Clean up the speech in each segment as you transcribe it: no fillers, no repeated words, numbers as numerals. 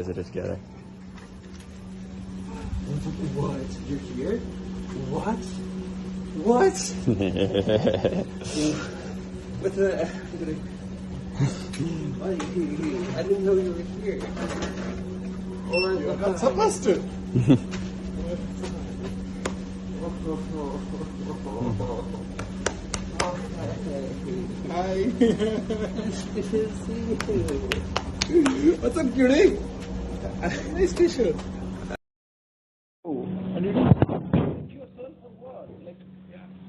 Visitors together. What? You're here? What? What? What's the... I didn't know you were here. Oh my God. You're not supposed to. Hi. Nice to see you. What's up, cutie? Nice t-shirt. Oh, and you don't change yourself or what? Like,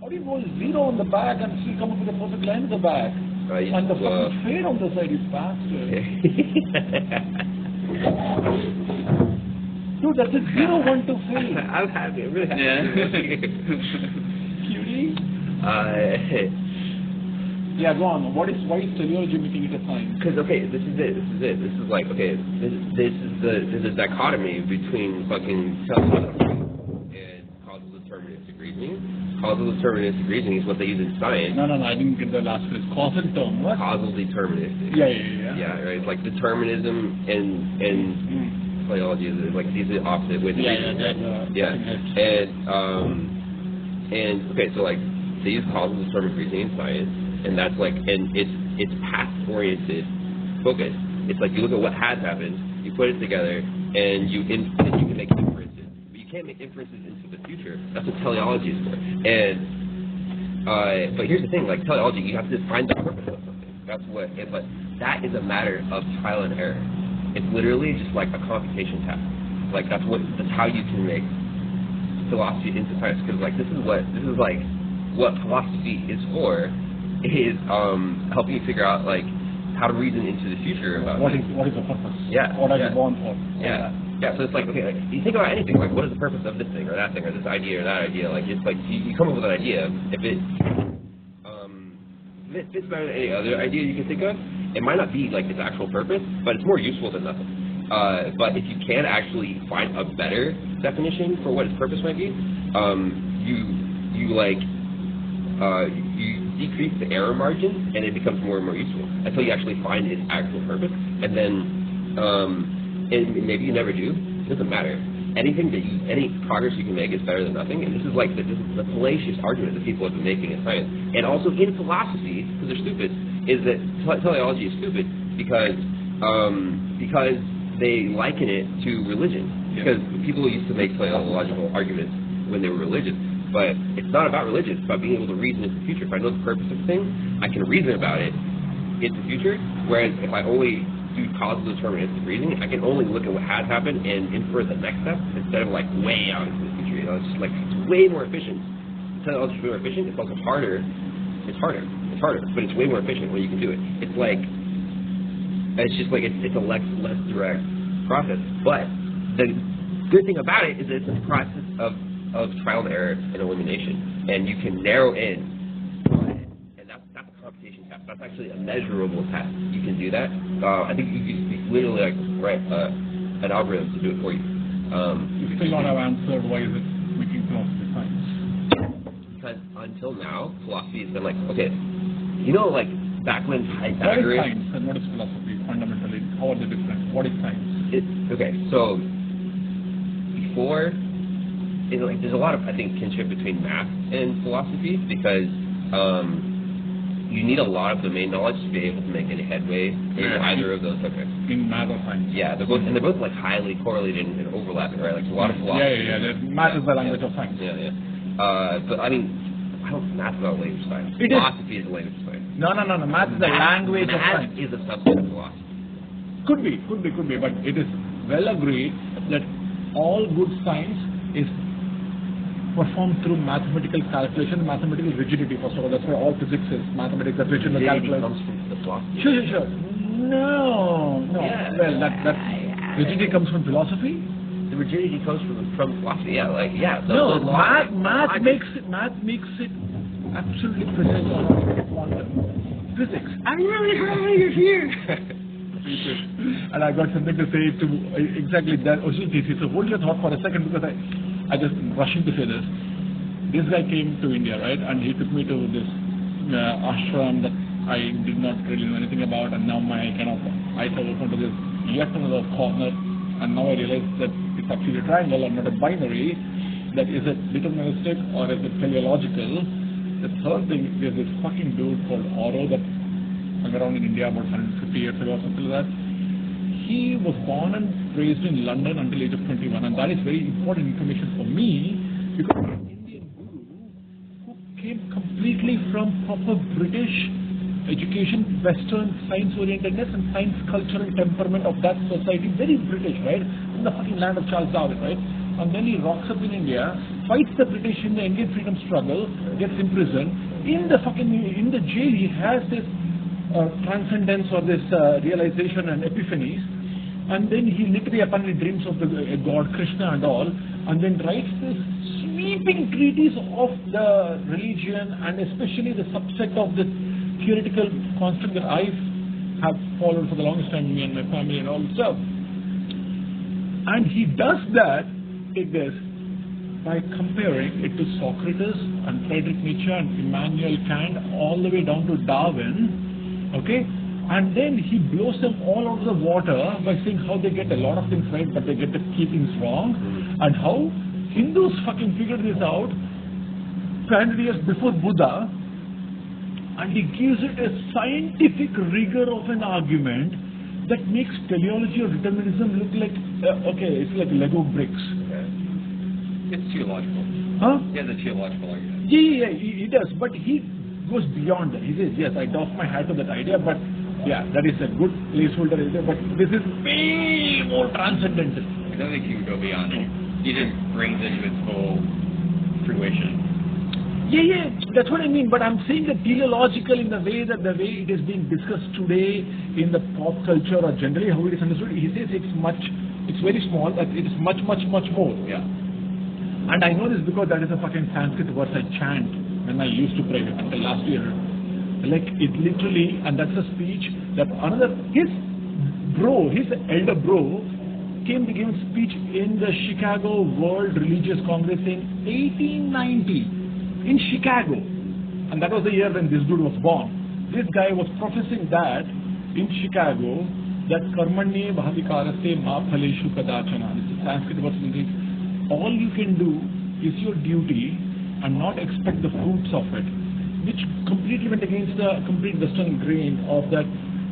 how do you go zero on the back and still come up with a perfect line in the back? And the fucking fade on the side is faster. Dude, that's a 0-1-2 fade. I'm happy. I'm really happy. Cutie? Yeah, go on. Why is teleology making it a sign? Because this is it. This is like there's a dichotomy between fucking teleology and causal deterministic reasoning. Causal deterministic reasoning is what they use in science. No, I didn't get the last phrase. Causal term, what? Causal deterministic. Yeah. Yeah, right. It's like determinism and teleology is like these are opposite ways of reasoning. And okay, so like they use causal deterministic reasoning in science. And that's like, and it's past-oriented focus. It's like you look at what has happened, you put it together, and you can make inferences. But you can't make inferences into the future. That's what teleology is for. And but here's the thing: like teleology, you have to find the purpose of something. That's what. But that is a matter of trial and error. It's literally just like a computation task. Like that's how you can make philosophy into science. Because like this is like what philosophy is for. Is helping you figure out like how to reason into the future about what is the purpose? Yeah. What are you born for? Yeah. So it's like okay, like you think about anything like what is the purpose of this thing or that thing or this idea or that idea? Like it's like you come up with an idea. If it fits better than any other idea you can think of, it might not be like its actual purpose, but it's more useful than nothing. But if you can actually find a better definition for what its purpose might be, you decrease the error margin, and it becomes more and more useful until you actually find its actual purpose. And then, and maybe you never do. It doesn't matter. Any progress you can make is better than nothing. And this is the fallacious argument that people have been making in science, and also in philosophy, because they're stupid, is that teleology is stupid because they liken it to religion. Because people used to make teleological arguments when they were religious. But it's not about religion, it's about being able to reason into the future. If I know the purpose of the thing, I can reason about it in the future, whereas if I only do causal deterministic reasoning, I can only look at what has happened and infer the next step instead of like way out into the future. You know, it's just like, it's way more efficient. Teleology is way more efficient, it's also harder. It's harder, but it's way more efficient when you can do it. It's like, it's just like, it's a less direct process. But the good thing about it is that it's a process of trial and error and elimination, and you can narrow in on it, and that's a computation task. That's actually a measurable task. You can do that. I think you can literally like write an algorithm to do it for you. You still not have answered why is it making philosophy science? Because until now, philosophy has been like, okay, you know, like back when Pythagoras. What is science and what is philosophy fundamentally? How are they different? What is science? Okay, so before. There's a lot of, I think, kinship between math and philosophy because you need a lot of domain knowledge to be able to make any headway in either of those subjects. In math or science? Yeah, they're both like highly correlated and overlapping, right? Like a lot of philosophy. Yeah. Math is the language of science. Yeah. But I mean, math is not a language of science. Philosophy is a language of science. No. Math is the language of science. Math is a subset of philosophy. Could be, but it is well agreed that all good science is performed through mathematical calculation, mathematical rigidity. First of all, that's why all physics is mathematics. That rigidity comes from the philosophy. Sure. No. Yeah. Well, that rigidity comes from philosophy. The rigidity comes from philosophy. Yeah, like No, math makes it absolutely precise on quantum physics. I'm really happy you're here. And I got something to say to exactly that original thesis. So hold your thought for a second because I just rushing to say this. This guy came to India, right? And he took me to this ashram that I did not really know anything about, and now my kind of eyes are open to this yet another corner and now I realize that it's actually a triangle and not a binary. That is it deterministic or is it teleological? The third thing is this fucking dude called Oro that hung around in India about 150 years ago or something like that. He was born and raised in London until age of 21, and that is very important information for me because he's an Indian guru who came completely from proper British education, Western science-orientedness and science culture and temperament of that society, very British, right? In the fucking land of Charles Darwin, right? And then he rocks up in India, fights the British in the Indian freedom struggle, gets imprisoned. In the jail, he has this transcendence or this realization and epiphanies. And then he literally apparently dreams of the god Krishna and all, and then writes this sweeping treatise of the religion and especially the subset of the theoretical construct that I have followed for the longest time, me and my family and all stuff. And he does that, take this, by comparing it to Socrates and Friedrich Nietzsche and Immanuel Kant all the way down to Darwin, okay? And then he blows them all out of the water by saying how they get a lot of things right, but they get the key things wrong, and how Hindus fucking figured this out 500 years before Buddha, and he gives it a scientific rigor of an argument that makes teleology or determinism look like, okay, it's like Lego bricks. Okay. It's theological. Huh? Yeah, the theological argument. Yeah, he does, but he goes beyond that. He says, yes, I doff my hat to that idea, but yeah, that is a good placeholder, but this is way more transcendental. I don't think he would go beyond it. He just brings it to its full fruition. Yeah, that's what I mean, but I'm saying that teleological in the way it is being discussed today in the pop culture or generally how it is understood, he says it's very small, that it is much more. Yeah. And I know this because that is a fucking Sanskrit verse I chant when I used to pray until last year. Like it literally, and that's a speech that his elder bro, came to give a speech in the Chicago World Religious Congress in 1890 in Chicago. And that was the year when this dude was born. This guy was professing that in Chicago, that karmanye bhavikaraste ma phaleshu kadachana. This is Sanskrit verse meaning all you can do is your duty and not expect the fruits of it, which completely went against the complete Western grain of that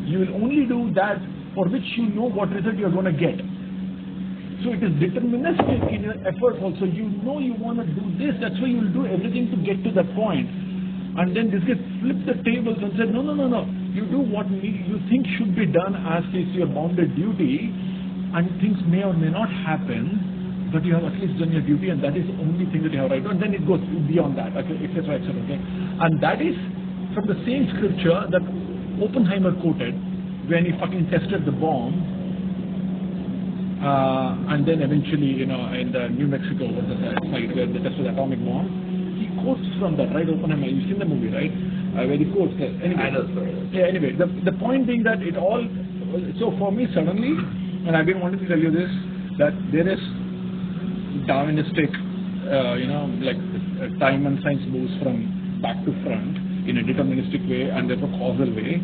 you will only do that for which you know what result you are going to get. So it is deterministic in your effort also. You know you want to do this, that's why you will do everything to get to that point. And then this guy flipped the tables and said, no. You do what you think should be done as is your bounded duty, and things may or may not happen, but you have at least done your duty, and that is the only thing that you have right. And then it goes beyond that, okay, etc., okay. And that is from the same scripture that Oppenheimer quoted when he fucking tested the bomb, and then eventually, in the New Mexico was the site where they tested the atomic bomb. He quotes from that, right? Oppenheimer, you've seen the movie, right? Where he quotes that. Anyway, I know the story. Yeah, anyway, the point being that it all, so for me suddenly, and I've been wanting to tell you this, that there is Darwinistic, time and science moves from back to front in a deterministic way and therefore causal way,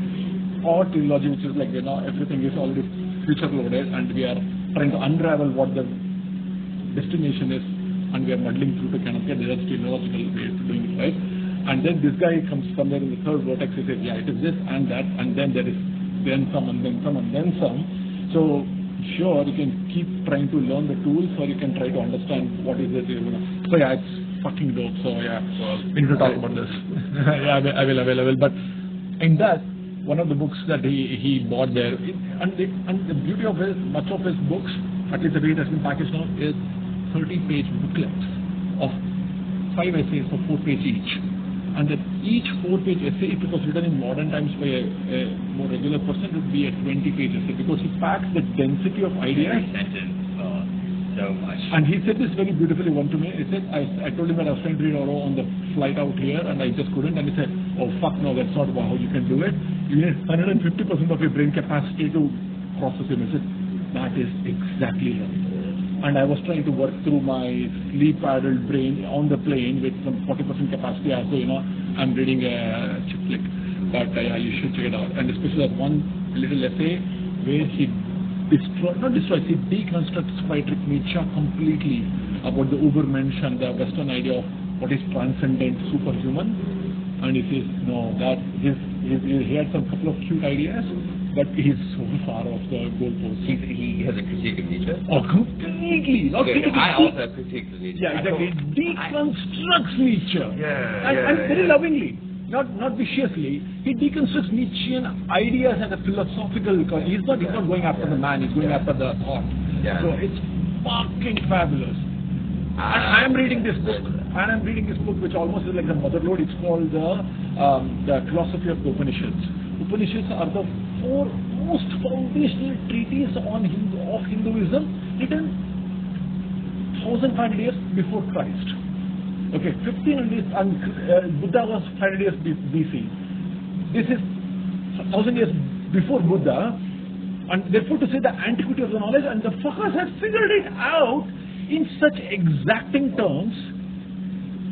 or teleology, which is like, everything is already future loaded and we are trying to unravel what the destination is and we are muddling through to kind of get the teleological way of doing it, right? And then this guy comes somewhere in the third vortex, he says, yeah, it is this and that, and then there is then some and then some and then some. So sure, you can keep trying to learn the tools, or you can try to understand what is it. So yeah, it's fucking dope. So yeah, we need to talk about this. Yeah, I will. But in that, one of the books that he bought there, and the beauty of much of his books, at least the way it has been packaged now, is 30-page booklets of 5 essays for 4 pages each. And that each 4-page essay, if it was written in modern times by a more regular person, would be a 20-page essay, because he packs the density of ideas. Every sentence, so much. And he said this very beautifully one to me. He said, I told him that I was trying to read Oro on the flight out here, and I just couldn't. And he said, oh fuck no, that's not how you can do it. You need 150% of your brain capacity to process it. I said, that is exactly right. And I was trying to work through my sleep-addled brain on the plane with some 40% capacity as though, I'm reading a chick flick. But yeah, you should check it out. And especially that one little essay where he he deconstructs Friedrich Nietzsche completely about the Übermensch and the Western idea of what is transcendent, superhuman. And he says, no, that he had some couple of cute ideas, but he's so far off the goalpost. He has a critique of Nietzsche? Oh, completely. Not okay, critique. I also have critiques of Nietzsche. Yeah, exactly. He deconstructs Nietzsche. And very lovingly. Not viciously. He deconstructs Nietzschean ideas and a philosophical. He's not going after the man. He's going after the thought. Yeah. So it's fucking fabulous. And I'm reading this book, which almost is like the mother lode. It's called the Philosophy of the Upanishads. Upanishads are the 4 most foundational treatises of Hinduism, written 1,500 years before Christ. Okay, 1,500 years, and Buddha was 500 years BC. This is 1,000 years before Buddha, and therefore to say the antiquity of the knowledge, and the fuckers have figured it out in such exacting terms,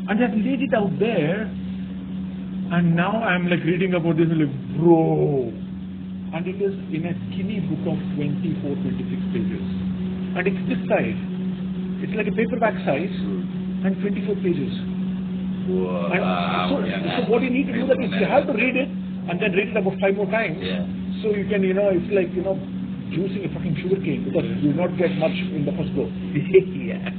and have laid it out there, and now I'm like reading about this, like, bro, and it is in a skinny book of 24, 26 pages, and it's this size, it's like a paperback size, and 24 pages. Wow. So what you need to do that is you have to read it, and then read it about 5 more times, so you can, it's like, juicing a fucking sugar cane, because you will not get much in the first go. Yeah.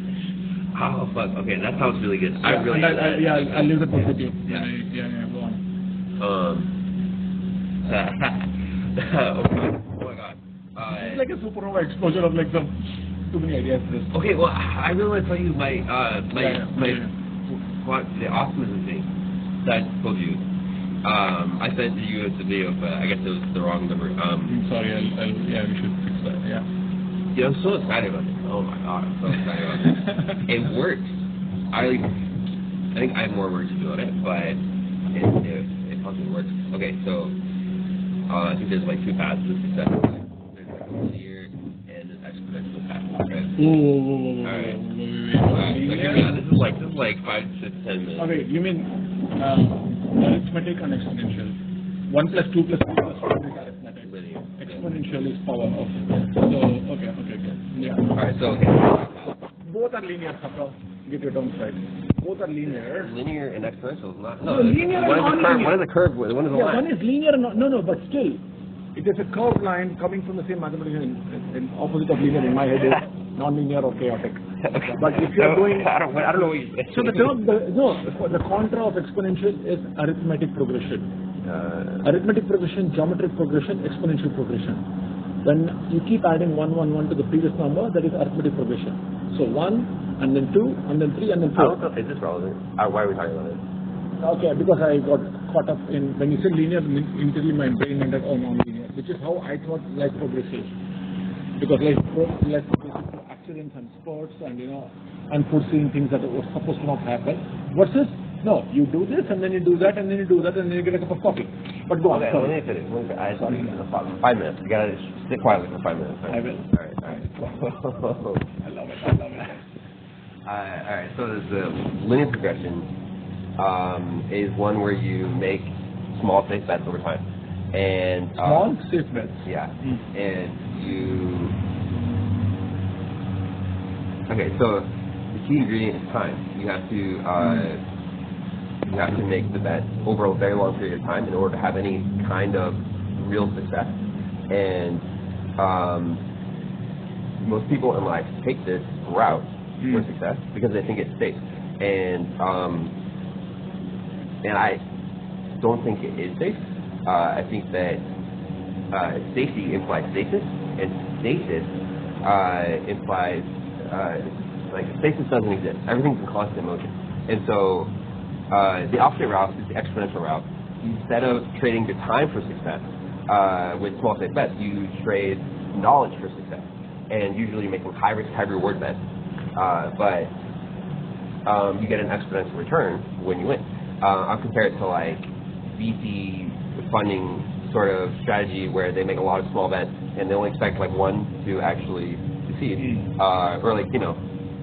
Oh, fuck. Okay, that sounds really good. I really I'll leave the book with you. Yeah. Go on. Okay. Oh my god. It's like a supernova exposure of like some too many ideas. Okay, well, I really want to tell you the optimism thing that I told you. I sent you a video of, I guess it was the wrong number. I'm sorry, we should fix that, yeah. Yeah, I'm so excited about this. Oh my god, I'm so excited about this. It works. I think I have more work to do on it, but it fucking works. Okay, so I think there's like 2 paths to success. There's like linear and an exponential path. Okay. Alright. This is like 5 to 10 minutes. Okay, you mean arithmetic and exponential? 1 plus 2 plus 3 plus 4 is arithmetic. Linear. Exponential is power of. So okay. Yeah. Alright, so both are linear, Sakal. Get your terms right. Both are linear. Linear and exponential is not. No, linear and non-linear. One is a curve, one is a line. One is linear and no, but still, it is a curved line coming from the same mathematical in opposite of linear in my head is non-linear or chaotic. But if you are doing, I don't know what you say. So the contra of exponential is arithmetic progression. Arithmetic progression, geometric progression, exponential progression. When you keep adding 1, 1, 1 to the previous number, that is arithmetic progression. So 1, and then 2, and then 3, and then 4. Is this relevant? Why are we talking about it? Okay, because I got caught up in, when you said linear, immediately my brain went like, oh, non-linear, which is how I thought life progresses. Because life progresses through accidents and spurts and, unforeseen things that were supposed to not happen. Versus, no, you do this, and then you do that, and then you do that, and then you get a cup of coffee. But go on. Okay, let me finish. I saw you for 5 minutes. You gotta sit quietly for 5 minutes. I will. Alright. I love it. Alright, so there's the linear progression is one where you make small safe bets over time. And small safe bets? Yeah. And you... Okay, so the key ingredient is time. You have to make the bet over a very long period of time in order to have any kind of real success. And most people in life take this route for success because they think it's safe. And I don't think it is safe. I think that safety implies stasis, and stasis implies stasis doesn't exist. Everything's in constant motion. And so the opposite route is the exponential route. Instead of trading your time for success with small safe bets, you trade knowledge for success. And usually you're making high risk, high reward bets. But you get an exponential return when you win. I'll compare it to like VC funding sort of strategy where they make a lot of small bets and they only expect like one to actually succeed. Or like,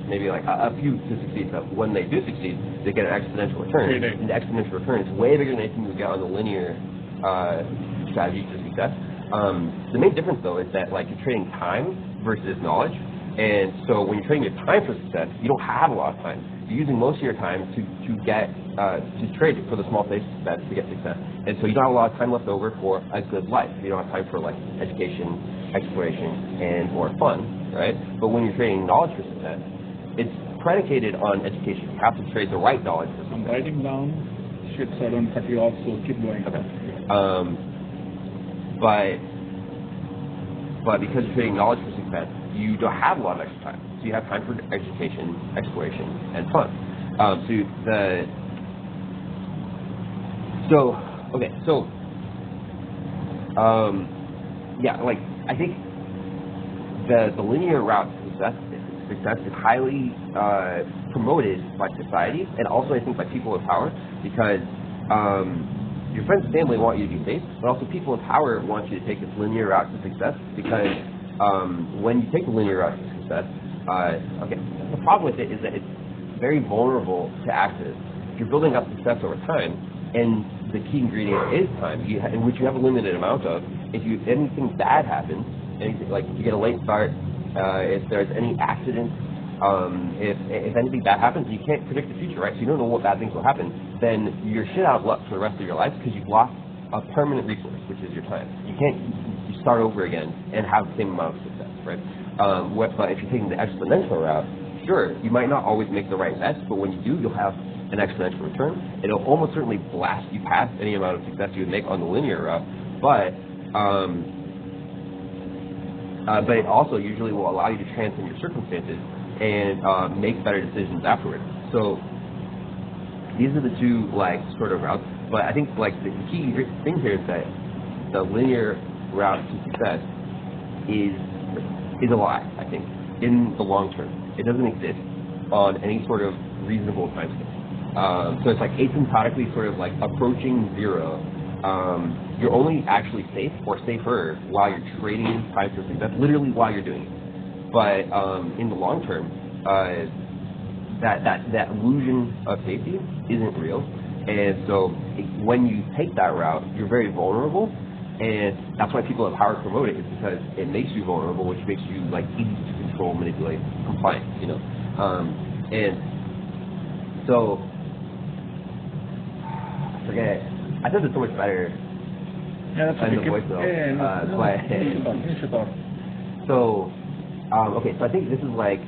maybe like a few to succeed, but when they do succeed, they get an exponential return. And the exponential return is way bigger than anything you get on the linear strategy to success. The main difference, though, is that like you're trading time versus knowledge. And so when you're trading your time for success, you don't have a lot of time. You're using most of your time to trade for the small stakes success to get success. And so you don't have a lot of time left over for a good life. You don't have time for like education, exploration, and or fun, right? But when you're trading knowledge for success, it's predicated on education. You have to trade the right knowledge for success. I'm writing down shit so I don't cut you off, so keep going. Okay. But because you're trading knowledge for success, you don't have a lot of extra time. So you have time for education, exploration, and fun. Like I think the linear route to success is highly promoted by society and also I think by people in power because your friends and family want you to be safe, but also people in power want you to take this linear route to success because when you take the linear route to success, the problem with it is that it's very vulnerable to accidents. If you're building up success over time, and the key ingredient is time, in which you have a limited amount of, if anything bad happens, anything, like if you get a late start, if there's any accidents, if anything bad happens, you can't predict the future, right? So you don't know what bad things will happen. Then you're shit out of luck for the rest of your life because you've lost a permanent resource, which is your time. You can't start over again and have the same amount of success, right? But if you're taking the exponential route, sure, you might not always make the right bets, but when you do, you'll have an exponential return. It'll almost certainly blast you past any amount of success you would make on the linear route, but it also usually will allow you to transcend your circumstances and make better decisions afterwards. So these are the two like sort of routes. But I think like the key thing here is that the linear route to success is a lie. I think in the long term, it doesn't exist on any sort of reasonable timescale. So it's like asymptotically sort of like approaching zero. You're only actually safe or safer while you're trading time for success, literally while you're doing it. But in the long term, that illusion of safety isn't real. And so when you take that route, you're very vulnerable. And that's why people in power promote it, is because it makes you vulnerable, which makes you like easy to control, manipulate, compliant, you know. And so I forget. I thought it's so much better. Yeah, that's in the voice though. So I think this is like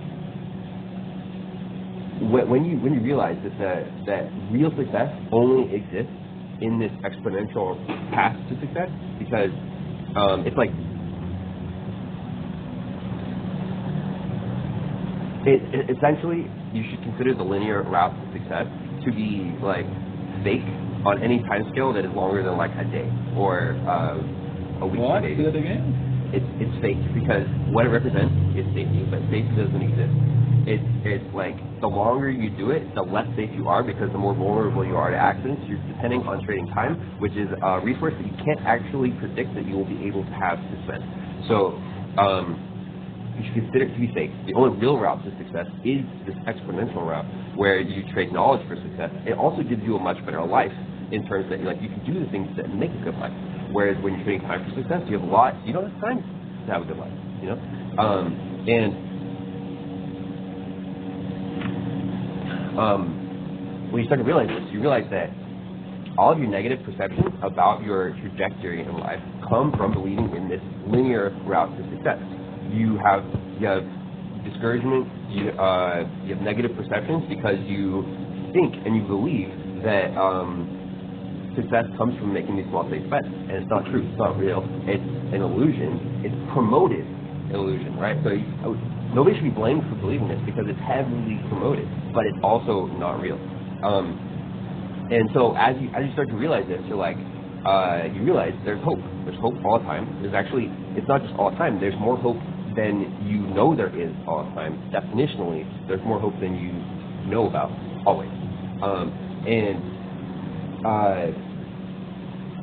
when you realize that real success only exists in this exponential path to success, because it's like essentially you should consider the linear route to success to be like fake on any time scale that is longer than like a day or a week. What? Say that again? It's fake because what it represents is safety, but safety doesn't exist. It's like the longer you do it, the less safe you are because the more vulnerable you are to accidents. You're depending on trading time, which is a resource that you can't actually predict that you will be able to have to spend. So you should consider it to be fake. The only real route to success is this exponential route where you trade knowledge for success. It also gives you a much better life in terms that like you can do the things that make a good life. Whereas when you're trading time for success, you don't have time to have a good life, you know? When you start to realize this, you realize that all of your negative perceptions about your trajectory in life come from believing in this linear route to success. You have discouragement, you have negative perceptions because you think and you believe that success comes from making these small safe bets, and it's not true. It's not real. It's an illusion. It's promoted illusion, right? So nobody should be blamed for believing this because it's heavily promoted, but it's also not real. And so as you start to realize this, you're like, you realize there's hope. There's hope all the time. It's not just all the time. There's more hope than you know there is all the time. Definitionally, there's more hope than you know about always.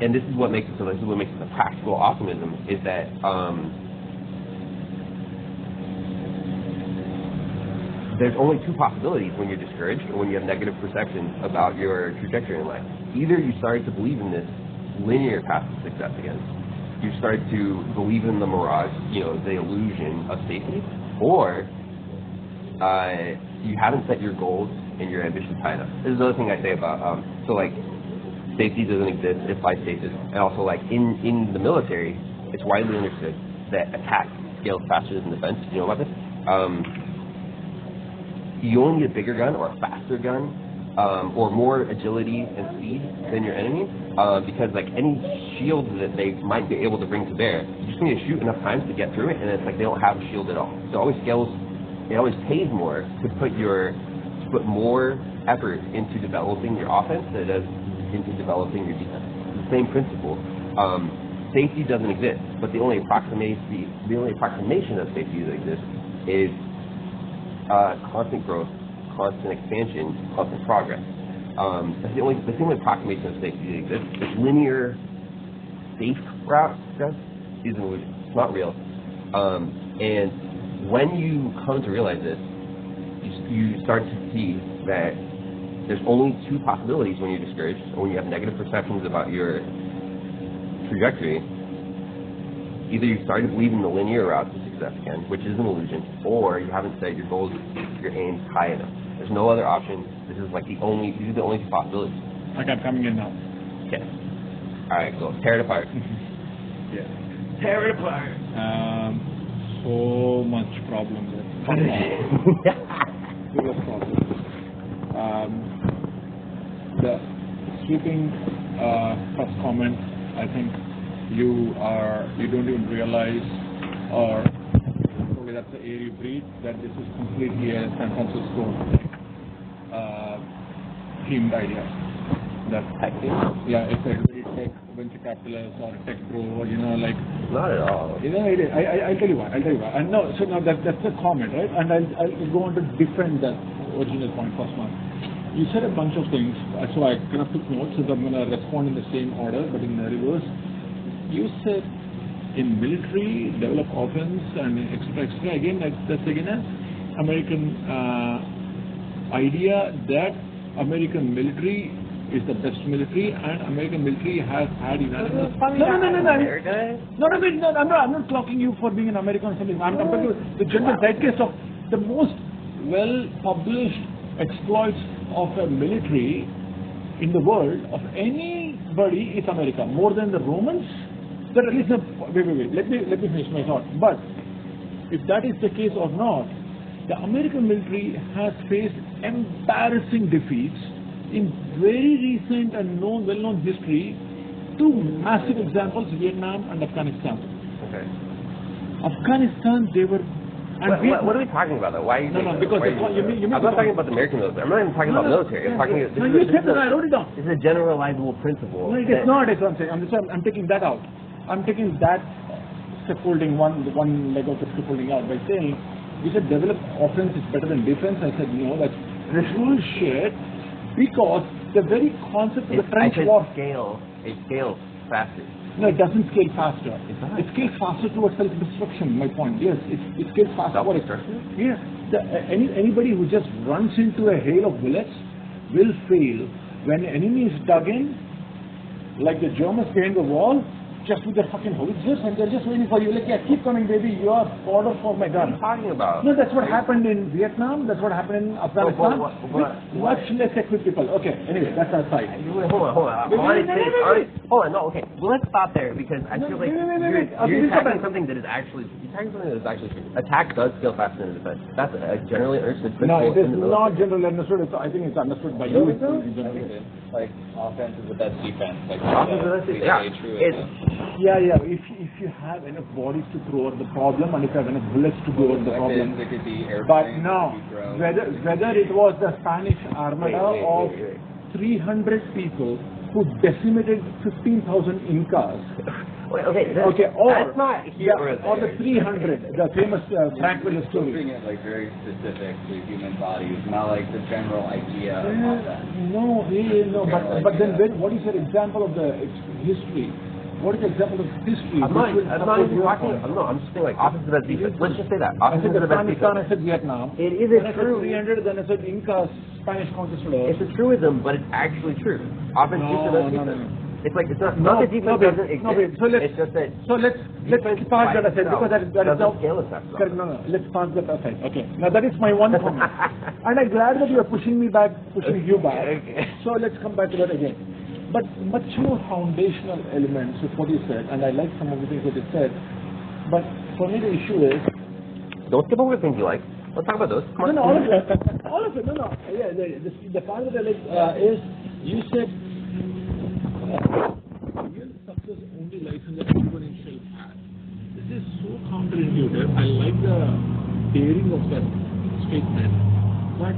And this is what makes it so. This is what makes it a practical optimism. Is that there's only two possibilities when you're discouraged or when you have negative perceptions about your trajectory in life. Either you start to believe in this linear path to success again, you start to believe in the mirage, the illusion of safety, or you haven't set your goals and your ambitions high enough. This is the other thing I say about, safety doesn't exist, it's life stasis. And also, in the military, it's widely understood that attack scales faster than defense. You know about this? You only need a bigger gun or a faster gun, or more agility and speed than your enemy, because any shield that they might be able to bring to bear, you just need to shoot enough times to get through it, and it's like they don't have a shield at all. So it always pays more to put more effort into developing your offense than it does into developing your defense. It's the same principle. Safety doesn't exist, but the only approximation of safety that exists is constant growth, constant expansion, constant progress. That's the only approximation of safety that exists. This linear, safe route is an illusion. It's not real. And when you come to realize this, you start to see that there's only two possibilities when you're discouraged or when you have negative perceptions about your trajectory. Either you start to believe in the linear route to success again, which is an illusion, or you haven't set your goals, your aims high enough. There's no other option. These are the only two possibilities. Okay, I'm coming in now. Okay. All right, so tear it apart. Yeah. Tear it apart. So much problem there. Biggest problem. The sweeping first comment, I think you don't even realize, or probably that's the air you breathe, that this is completely a San Francisco themed idea. That tech thing? Yeah, it's a very tech venture capitalist or tech bro, Not at all. I'll tell you why. And that's the comment, right? And I'll go on to defend that original point first one. You said a bunch of things, so I kind of took notes, so I'm going to respond in the same order, but in the reverse. You said in military, develop offense and etc. Again, that's again an American idea that American military is the best military, and American military has had unanimous. No, I'm not clocking you for being an American or something. I'm talking about the general zeitgeist of the most well-published exploits of a military in the world of anybody is America. More than the Romans. There at least wait. Let me finish my thought. But if that is the case or not, the American military has faced embarrassing defeats in very recent and well-known history. Two massive examples: Vietnam and Afghanistan. Okay. Afghanistan, they were. What are we talking about though? Why are you saying that? Because I'm not talking about the American military. I'm not even talking about military. I'm talking about you said that. I wrote it down. It's a generalizable principle. No, it is not. That's what I'm saying. I'm taking that out. I'm taking that scaffolding, one leg of the scaffolding out by saying you said develop offense is better than defense. I said no, that's bullshit, because the very concept of the French war it scales faster. No, it doesn't scale faster. It scales faster towards self-destruction, my point. Yes, it scales faster. Self-destruction? Yes. Anybody who just runs into a hail of bullets will fail. When the enemy is dug in, like the Germans behind the wall, just with their fucking howitzers, and they're just waiting for you. Like, yeah, keep coming, baby. You are order for my gun. What are you talking about? No, that's what happened in Vietnam. That's what happened in Afghanistan. Much less equipped people. Okay, anyway, that's our side. Hold on. No, okay. Well, let's stop there, because I feel like you're attacking something that is actually true. Attack does scale faster than defense. That's a generally understood principle. No, it is not generally understood. I think it's understood by you. Like, offense is the best defense. Like, True. Yeah. If you have enough bodies to throw at the problem, and if you have enough bullets to go at the problem. It could be airplanes, But no, whether it was the Spanish Armada of 300 people who decimated 15,000 Incas. That's not here or the 300, the famous Frank Willis story. Keeping it like very specific to human bodies, not like the general idea of offense. No, but then what is your example of the history? What is the example of history? I'm just saying, like, offense is the best defense. Let's just say that. Offense is the best defense. I said Vietnam. It is a true. 300, then I said Incas, Spanish conquistadors. It's a truism, but it's actually true. Offense is the best defense. It's like, it's not No, that defense doesn't exist. no, babe. So let's, it's just that let's park that aside because that is doesn't now, scale effect. correct, no, let's park that aside. Okay. Now that is my one comment. And I'm glad that you are pushing me back, pushing you back. Okay. So let's come back to that again. But much more foundational elements is what you said, and I like some of the things that you said. But for me the issue is, Don't skip over the things you like. Let's talk about those. Come on. no, all of it. All of it. No, no. Yeah, the part that I like is you said real success only lies in the exponential path. This is so counterintuitive. I like the daring of that statement, but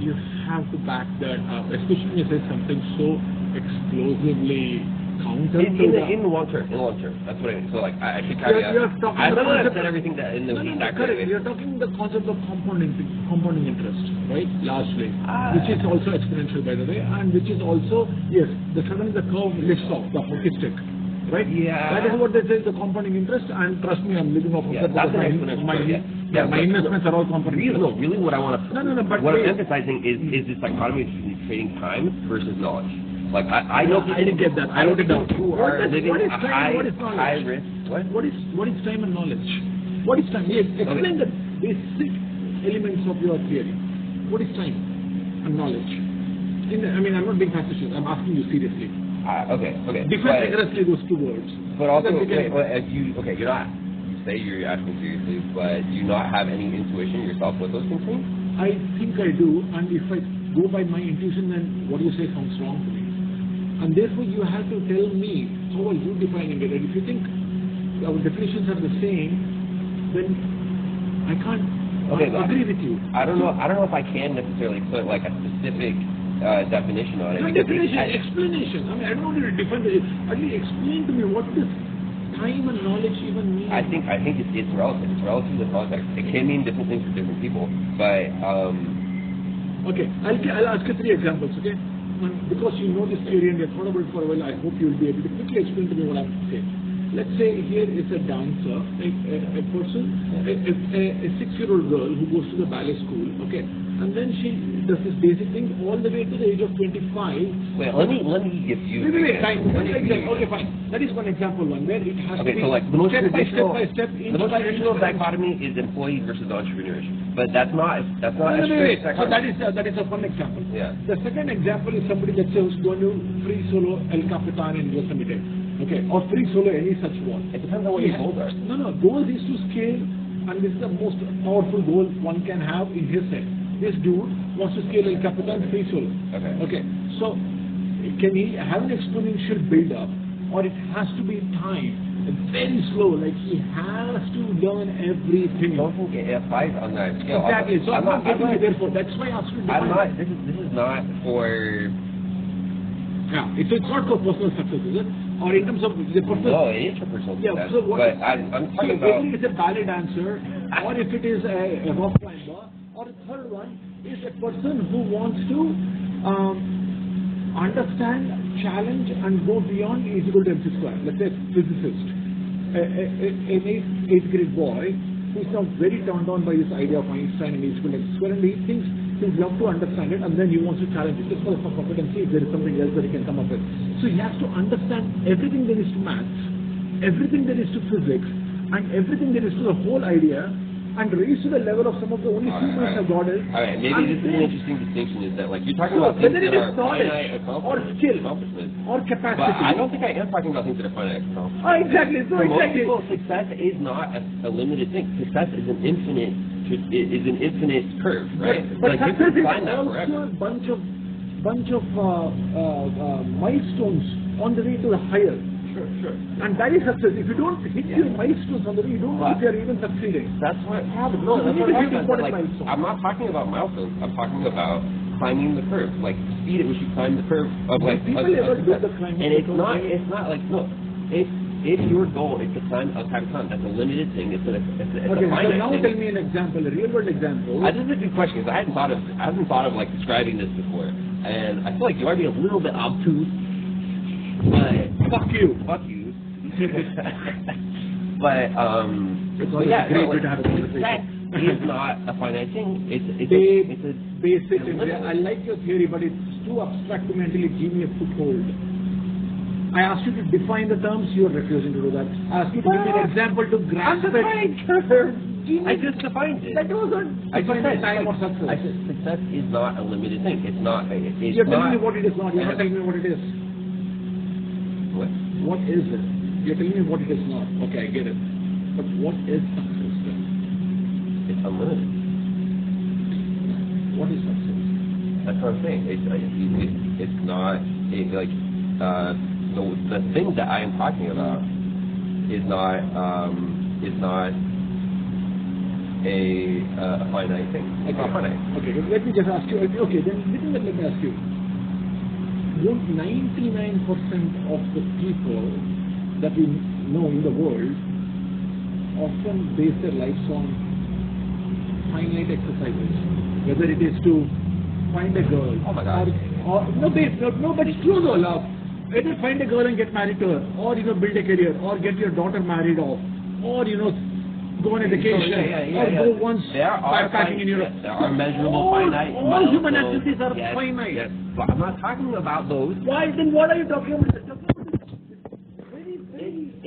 you have to back that up, especially when you say something so explosively counter to that. In the long term, that's what I mean. So like, I should caveat. I don't know if I said everything that in the correct. You're talking the concept of compounding interest, right? Largely, which is also exponential, by the way, and which is also, yes, suddenly the curve lifts off, the hockey stick, right? Yeah. That is what they say, the compounding interest, and trust me, I'm living off of that that's because an exponential. my investments are all compounding interest. Really what I want to, but what I'm emphasizing is this dichotomy between trading time versus knowledge. Like, I know people. I didn't get that. I wrote it down. Who are living what is a time? What is knowledge? high risk. What is time and knowledge? What is time? Explain the basic elements of your theory. What is time and knowledge? I'm not being facetious. I'm asking you seriously. Okay. Define rigorously those two words. But also, you're not. You say you're asking seriously, but do you not have any intuition yourself what those things mean? I think I do, and if I go by my intuition, then what you say sounds wrong to me. And therefore, you have to tell me how are you defining it. And if you think our definitions are the same, then I can't agree with you. I don't know if I can necessarily put like a specific definition on it. No definition, explanation. I don't want you to define it. At least explain to me what does time and knowledge even mean. I think it's relative. It's relative to the context. It can mean different things for different people. But okay, I'll ask you 3 examples. Okay. Because you know this theory and you've thought about it for a while, I hope you'll be able to quickly explain to me what I'm saying. Let's say here is a dancer, a person, a 6-year-old girl who goes to the ballet school, okay, and then she does this basic thing all the way to the age of 25. Wait, let me give you. Wait, time. Okay, fine. That is one example where it has to be so like the most step traditional, by step. The most traditional dichotomy is employee versus entrepreneurship. But that's not wait. So that is a fun example. Yeah. The second example is somebody that says going to free solo El Capitan in Yosemite. Okay, or free solo any such one. It depends on what your goals are. No, goal is to scale, and this is the most powerful goal one can have in his head. This dude wants to scale El Capitan free solo. Okay. So can he have an exponential build up, or it has to be time? Very slow, like he has to learn everything. Don't think it applies on that scale. Exactly. So I'm not getting it therefore. That's why I asked you to define. This is not for. Yeah, it's not for personal success, is it? Or in terms of the personal. No, it is for personal success. So what? But I'm talking about. If it is a ballet dancer, or if it is a rock climber, or the third one is a person who wants to understand, challenge, and go beyond is equal to MC square. Let's say a physicist, an 8th grade boy who is now very turned on by this idea of Einstein and is equal to MC square, and he thinks he would love to understand it, and then he wants to challenge it just for the fuck of it and see if there is something else that he can come up with. So he has to understand everything there is to maths, everything there is to physics, and everything there is to the whole idea, and raise to the level of some of the only humans have got it. Alright, maybe this is an interesting distinction, is that like you're talking about things that are finite or skill or capacity. But I don't think I am talking about things that are finite accomplishment. Exactly. So for exactly. most people, success is not a limited thing. Success is an infinite curve, right? But like success you is can find that also forever. a bunch of milestones on the way to the higher. Sure. And that is success. If you don't hit your milestones on the way, you don't know if you are even succeeding. That's what happens. No, that's what I'm talking about. Like, I'm not talking about milestones. I'm talking about climbing the curve, like speed at which you climb the curve of like. People ever do the climbing? And it's not like look. If your goal is to climb El Capitan, that's a limited thing. It's a okay, finite so now thing. tell me an example, a real world example. This is a good question because I haven't thought of like describing this before, and I feel like you might be a little bit obtuse. But fuck you. but yeah, great to have a conversation. That is not a finite thing. It's a basic. I like your theory, but it's too abstract to mentally give me a foothold. I asked you to define the terms, you are refusing to do that. I asked you to give me an example to grasp it. I just defined it. That wasn't I just said time or success. I said success is not a limited thing. It's not. You're telling me what it is not. You're not telling me what it is. What? What is it? You're telling me what it is not. Okay, I get it. But what is success then? It's unlimited. What is success? That's what I'm saying. It's not like the thing that I am talking about is not a finite thing. It's not finite. Okay, let me just ask you. Okay, then let me ask you. Won't 99% of the people that we know in the world often base their lives on finite exercises? Whether it is to find a girl, oh my God. or no, but it's true though, love. Either find a girl and get married to her, or build a career, or get your daughter married off, or go on a vacation, or go once backpacking in Europe. There are measurable finite. All human activities are finite. Yes, but I'm not talking about those. Why then? What are you talking about?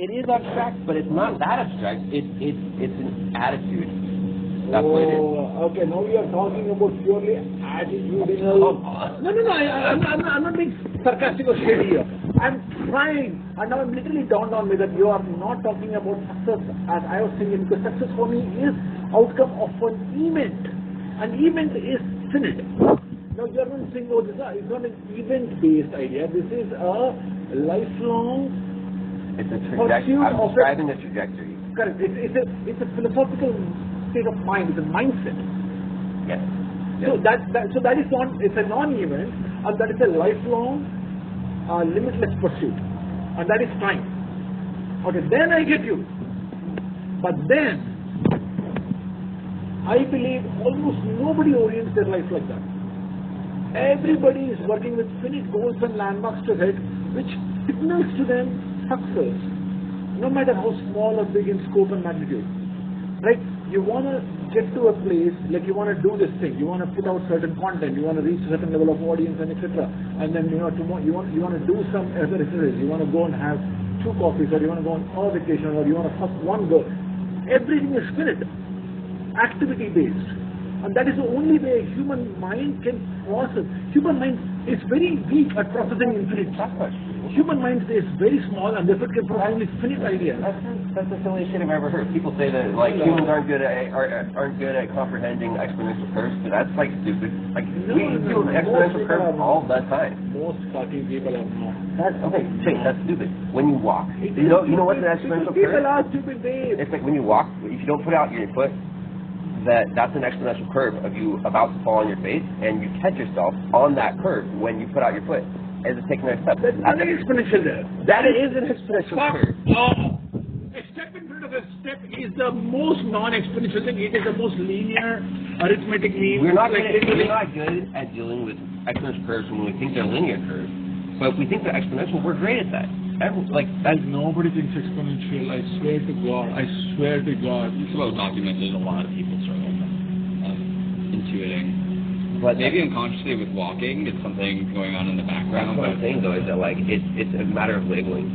It is abstract, but it's not that abstract. It's an attitude. That's what it is. Okay, now we are talking about purely attitudinal. No, I'm not being sarcastic or shady here. I'm trying, and now I'm literally dawned on me that you are not talking about success as I was thinking, because success for me is outcome of an event. An event is finite. Now you are not saying, oh, it's not an event-based idea. This is a lifelong. It's a trajectory. I'm describing a trajectory. Correct. It's a philosophical state of mind. It's a mindset. Yes. So that is not. It's a non-event, and that is a lifelong, limitless pursuit, and that is time. Okay, then I get you. But then I believe almost nobody orients their life like that. Everybody is working with finite goals and landmarks to hit, which signals to them success, no matter how small or big in scope and magnitude. Right? You want to get to a place, like you want to do this thing, you want to put out certain content, you want to reach a certain level of audience and etc. And then tomorrow you want to do some other exercise, you want to go and have 2 coffees, or you want to go on a vacation, or you want to fuck one girl. Everything is finite, activity based. And that is the only way a human mind can process. Human mind is very weak at processing infinite. Human mind is very small, and therefore can process only finite ideas. That's the silliest shit I've ever heard. People say that humans aren't good at comprehending exponential curves, but that's stupid. We do exponential curves all the time. Most fucking people are not. That's okay. Chase, that's stupid. When you walk, you know what's an exponential curve? People are stupid, Dave. It's like when you walk, if you don't put out your foot, that's an exponential curve of you about to fall on your face, and you catch yourself on that curve when you put out your foot as it's taking a step. That's not an exponential there. That is an exponential curve. Oh, a step in front of a step is the most non-exponential thing. It is the most linear arithmetic mean. We're not good at dealing with exponential curves when we think they're linear curves. But if we think they're exponential, we're great at that. Nobody thinks exponential. I swear to God. It's well documented. A lot of people struggle intuiting. But maybe unconsciously with walking, it's something going on in the background. What I'm saying though is that it's a matter of labeling.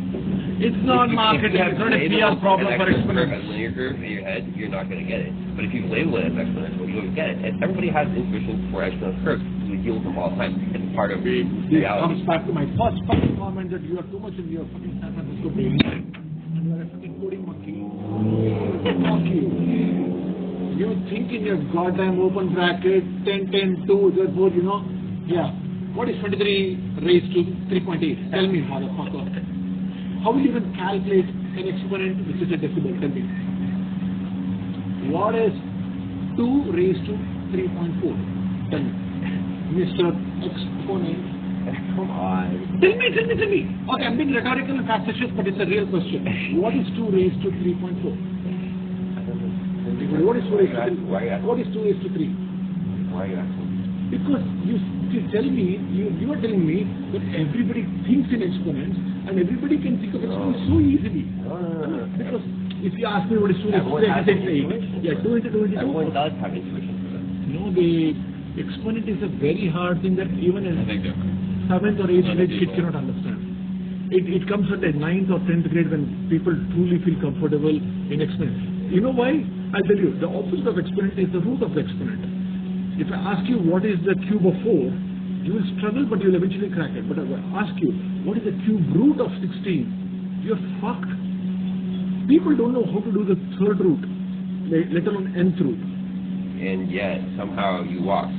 It's not marketing. It's not a PR problem for exponential. If you have a linear curve in your head, you're not going to get it. But if you label it as exponential, you'll get it. And everybody has intuitions for exponential curves. We deal with them all the time. It's part of reality. This comes back to my first fucking comment that you are too much in your fucking San Francisco brain. And you are a fucking coding monkey. Fuck you. You think in your goddamn open bracket 10, 10, 2, therefore, yeah. What is 23 raised to 3.8? Tell me, motherfucker. How will you even calculate an exponent which is a decibel? Tell me. What is 2 raised to 3.4? Tell me. Mr. Exponent. Come on. Tell me. Okay, I'm being rhetorical and facetious, but it's a real question. What is 2 raised to 3.4? What is 2 raised to 3? What is 2 raised to 3? Why are you asking? Because you are telling me that everybody thinks in exponents and everybody can think of exponents so easily. No. Because if you ask me what is 2 raised to 3, I can say 8. Yeah, 2 into 2 into 2. Everyone does have intuition for that. No, the exponent is a very hard thing that even a 7th or 8th grade kid cannot understand. It comes at the 9th or 10th grade when people truly feel comfortable in exponent. You know why? I'll tell you, the opposite of exponent is the root of the exponent. If I ask you what is the cube of 4, you will struggle, but you will eventually crack it. But if I ask you, what is the cube root of 16? You're fucked. People don't know how to do the third root, let alone nth root. And yet, somehow, you walk.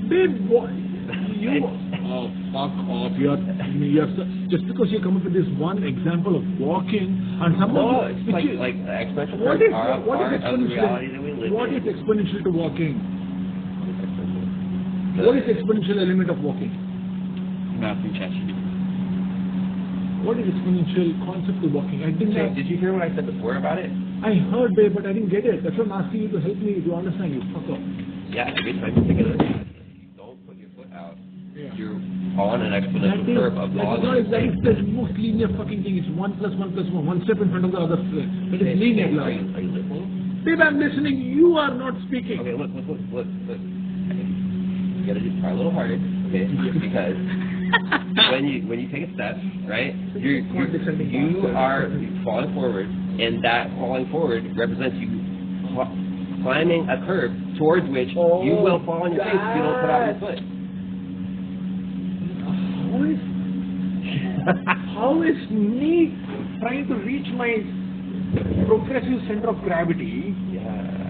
Babe, what? You... Oh, fuck off. Just because you come up with this one example of walking and No, something... it's like exponential curves are a part of the reality that we live in. What is exponential to walking? What is the exponential element of walking? Nothing, ChatGPT. What is exponential concept to walking? I didn't Did you hear what I said before about it? I heard, babe, but I didn't get it. That's why I'm asking you to help me to understand you. Fuck off. Yeah, every time you take a look, you don't put your foot out. Yeah. You're on an exponential curve of all that is the most linear fucking thing. It's 1 plus 1 plus 1. One step in front of the other. It is linear. Are you listening? Babe, I'm listening. You are not speaking. Okay, look. You gotta just try a little harder, okay? Because when you take a step, right, you are falling forward, and that falling forward represents you climbing a curve towards which you will fall on your face if you don't put out your foot. How is me trying to reach my progressive center of gravity,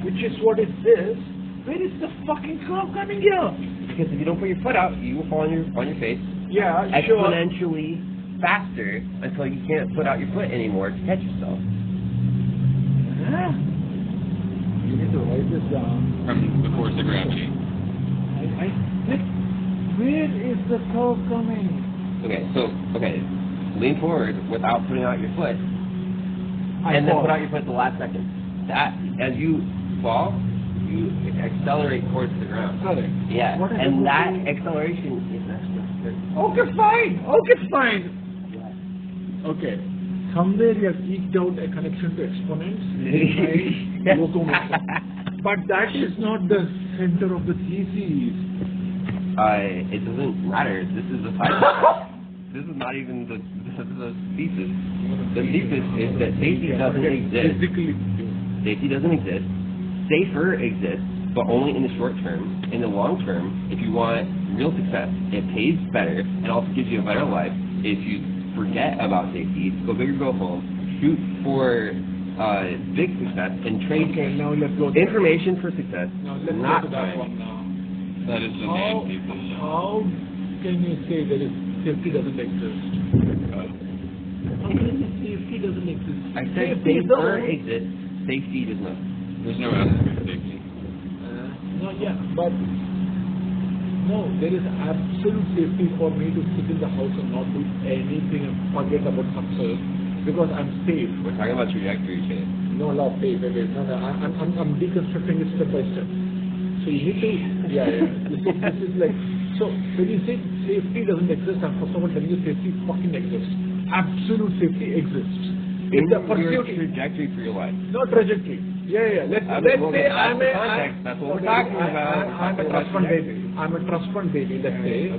which is what is this? Where is the fucking curve coming here? Because if you don't put your foot out, you will fall on your face. Yeah, exponentially faster until you can't put out your foot anymore to catch yourself. Huh? You need to write this down. From the force of gravity. Where is the curve coming? Okay, lean forward without putting out your foot, and then put out your foot the last second. That, as you fall, you accelerate towards the ground. Correct. Yeah, and that acceleration is exponential. Okay, fine. Yeah. Okay. Somewhere you have eked out a connection to exponents in my locomotion. But that is not the center of the thesis. It doesn't matter. This is the side. This is not even the thesis. The thesis is that safety doesn't exist. Safety doesn't exist. Safer exists, but only in the short term. In the long term, if you want real success, it pays better and also gives you a better life. If you forget about safety, go big or go home, shoot for big success, and trade now let's go there. information for success. Now let's not go to that time. one now. That is the main thesis. How can you say that safety doesn't exist? How can you say safety doesn't exist? I said safer exists, safety does not. There's no aspect of safety. No, yeah, but no, there is absolute safety for me to sit in the house and not do anything and forget about success because I'm safe. We're talking about trajectory change. No, love, wait. No, I'm deconstructing it step by step. So you need to, this is like, so when you say safety doesn't exist, I'm first of all telling you safety fucking exists. Absolute safety exists. In your trajectory for your life. No trajectory. Let's say I'm a trust fund baby. I'm a trust fund baby, let's say.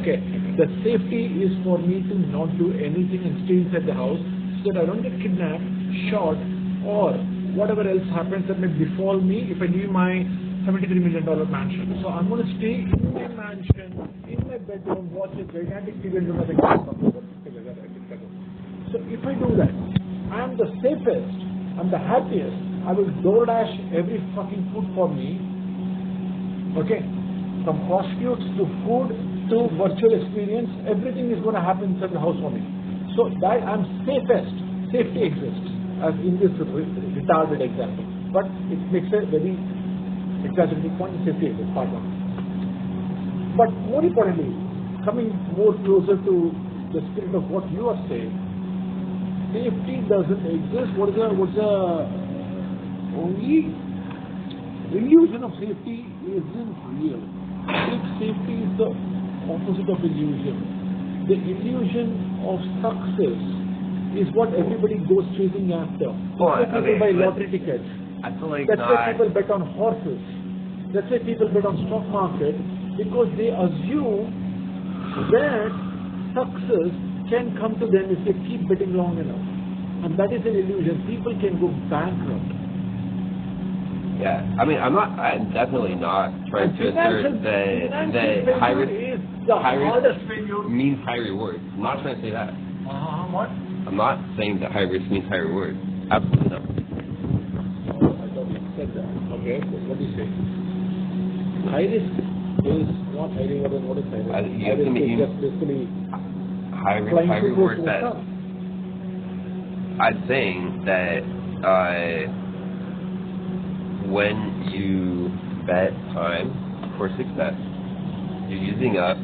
Okay. The safety is for me to not do anything and stay inside the house so that I don't get kidnapped, shot, or whatever else happens that may befall me if I leave my $73 million mansion. So I'm going to stay in my mansion, in my bedroom, watch a gigantic TV and do nothing. So if I do that, I'm the safest, I'm the happiest. I will DoorDash every fucking food for me. Okay? From prostitutes to food to virtual experience, everything is going to happen inside the house for me. So that I'm safest. Safety exists, as in this retarded example. But it makes a very exaggerated point, safety exists, part one. But more importantly, coming more closer to the spirit of what you are saying, safety doesn't exist. What's the only illusion of safety isn't real. If safety is the opposite of illusion. The illusion of success is what everybody goes chasing after. People buy lottery tickets. I feel like that's why people bet on horses. That's why people bet on stock market, because they assume that success can come to them if they keep betting long enough. And that is an illusion. People can go bankrupt. Yeah, I mean, I'm definitely not trying to assert that high risk is the hardest failure. means high reward. I'm not trying to say that. What? I'm not saying that high risk means high reward. Absolutely not. I thought you said that. Okay, so what do you say? High risk is not high reward, and what is high risk? You have to High risk mean is just basically high risk, flying high too close reward. to the That sun. I'm saying that when you bet time for success, you're using up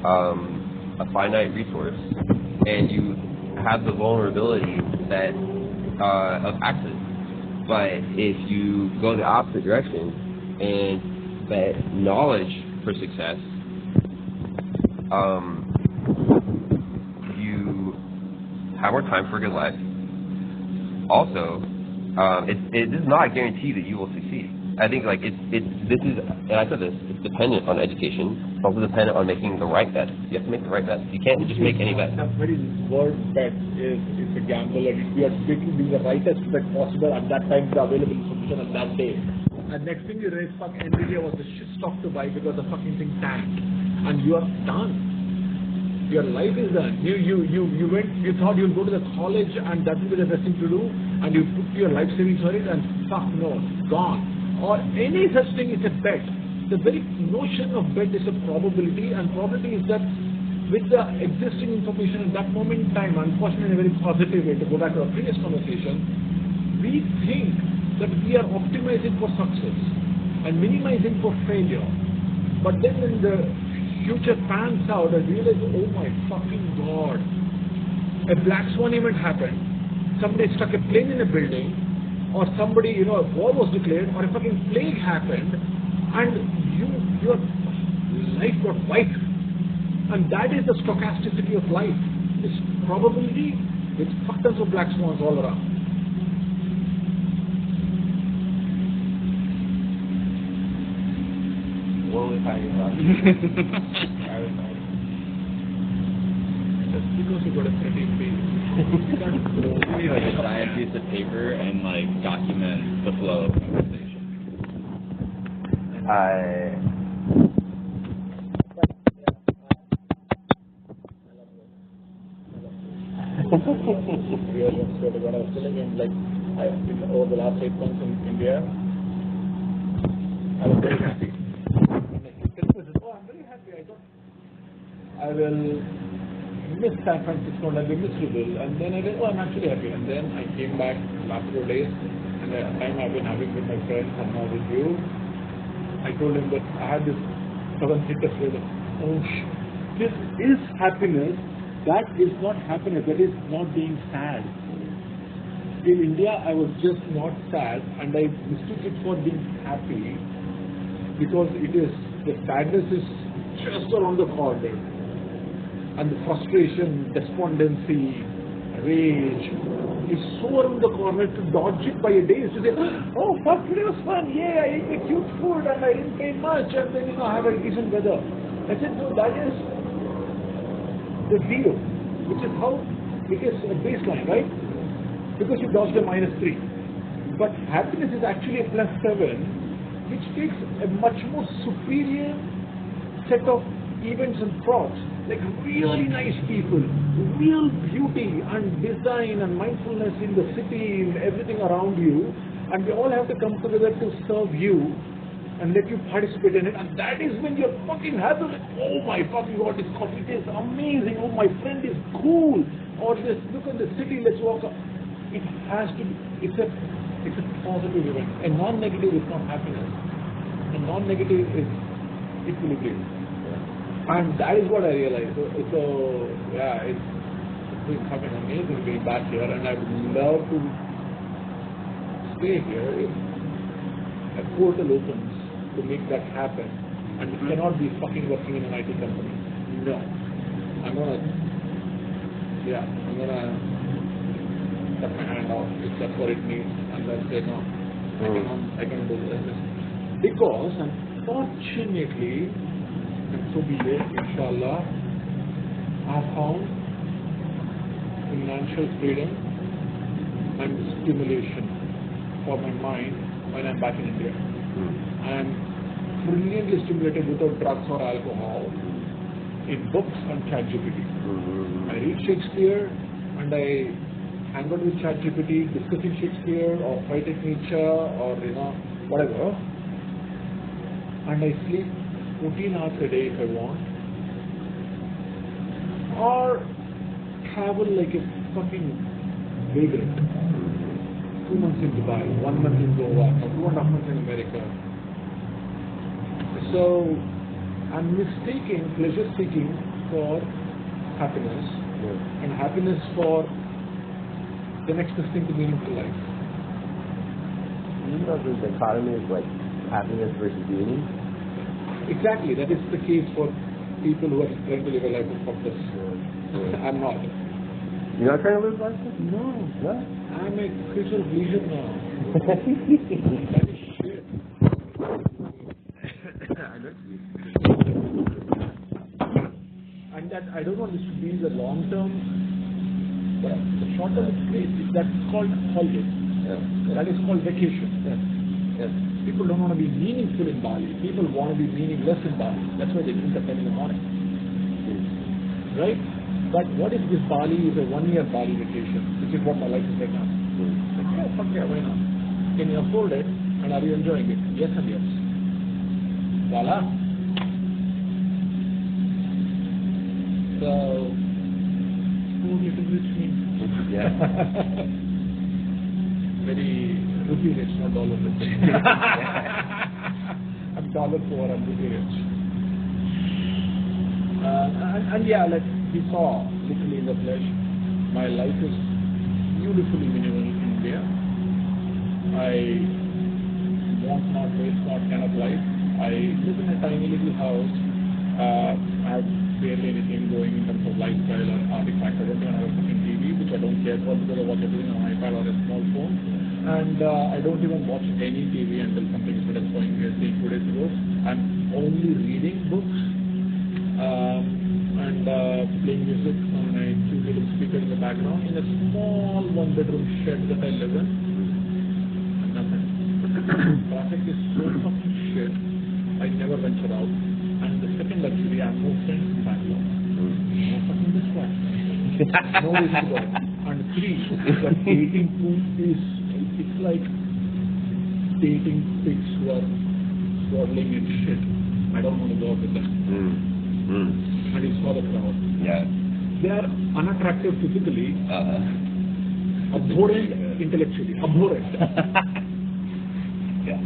a finite resource, and you have the vulnerability that of accident. But if you go the opposite direction and bet knowledge for success, you have more time for a good life. Also, it does not guarantee that you will succeed. I think like this is, and I said this, it's dependent on education. It's also dependent on making the right bet. You have to make the right bet. You can't just make any bet. The very word bet is a gamble, and we are doing the rightest bet possible at that time, the available solution on that day. And next thing you realize, fuck, Nvidia was the shit stock to buy because the fucking thing tanked, and you are done. Your life is done. You thought you'll go to the college and that will be the best thing to do, and you put your life savings on it, and fuck no, gone. Or any such thing is a bet. The very notion of bet is a probability, and probability is that with the existing information at that moment in time, unfortunately in a very positive way, to go back to our previous conversation, we think that we are optimizing for success and minimizing for failure. But then when the future pans out and realize, oh my fucking god, a black swan event happened, somebody struck a plane in a building, or somebody, a war was declared, or a fucking plague happened, and your life got wiped. And that is the stochasticity of life. It's probability with fuck tons of black swans all around. What was I Just because you got a pretty face. You can't You need like a giant piece of paper and like document the flow of conversation. Really, swear to God, I was telling him, like, over the last 8 months in India, I was very happy. Oh, I'm very happy. I will miss San Francisco and I'll be miserable. And then I went, oh, I'm actually happy. And then I came back last 4 days, and the time I've been having with my friends and now with you, I told him that I had this sudden hit of feeling. Oh, this is happiness. That is not happiness. That is not being sad. In India, I was just not sad, and I mistook it for being happy because the sadness is just around the corner, and the frustration, despondency, rage is so around the corner. To dodge it by a day is to say, oh fuck, today was fun, yeah, I ate a cute food and I didn't pay much, and then I have a decent weather. I said, no, that is the zero, which is how it is a baseline, right? Because you dodged a -3. But happiness is actually a +7, which takes a much more superior set of events and props, like really nice people, real beauty and design and mindfulness in the city, in everything around you, and they all have to come together to serve you and let you participate in it, and that is when you're fucking happy. Like, oh my fucking god, this coffee tastes amazing, oh my friend is cool, or this, look at the city, let's walk up. It has to be, it's a positive event. A non-negative is not happiness. A non-negative is equilibrium. And that is what I realized. So yeah, it's been fucking amazing being back here, and I would love to stay here if a portal opens to make that happen. And it cannot be fucking working in an IT company. No. I'm gonna cut my hand off if that's what it means, and then say no, I cannot do this. Because unfortunately, and so be it, inshallah, I found financial freedom and stimulation for my mind when I'm back in India. I'm brilliantly stimulated without drugs or alcohol in books and ChatGPT. I read Shakespeare and I hang out with ChatGPT discussing Shakespeare or fighting Nietzsche or whatever. And I sleep 14 hours a day if I want. Or travel like a fucking vagrant. 2 months in Dubai, 1 month in Goa, or 2.5 months in America. So I'm mistaking pleasure seeking for happiness and happiness for the next best thing to meaningful life. You know the dichotomy is like happiness versus meaning? Exactly, that is the case for people who are trying to live a life of purpose. I'm not. You're not trying to live like this? No. What? I'm a creature of leisure now. That is shit. And that I don't want this to be the long term, but the short term is great. That's called holiday. That is called vacation. People don't want to be meaningful in Bali. People want to be meaningless in Bali. That's why they drink at 10 in the morning. Right? But what if this Bali is a 1 year Bali vacation, which is what my life is right now? Like, yeah, fuck yeah, why not? Can you afford it? And are you enjoying it? Yes and yes. Voila. So, poor little rich me. Yeah. Very rupee rich, not dollar rich. I'm dollar poor, I'm rupee rich. And yeah, like we saw literally in the flesh, my life is beautifully minimal in India. I want not, waste not kind of life. I live in a tiny little house. I have barely anything going in terms of lifestyle or artifact. I don't even have a fucking TV, which I don't care for because of what you're doing on an iPad or a small phone. And I don't even watch any TV until something is going here. Say 2 days ago, I'm only reading books and playing music on my 2 little speakers in the background in a small 1-bedroom shed that I live in. And nothing. Traffic is so fucking shit. I never venture out. And the second luxury, I have no friends in Bangalore. No fucking distraction. No reason to go. And 3, the dating pool is, it's like dating pigs who are swaddling in shit. I don't want to go out with them. And you saw the crowd. Yeah. They are unattractive physically, abhorrent intellectually. Abhorrent. Yeah.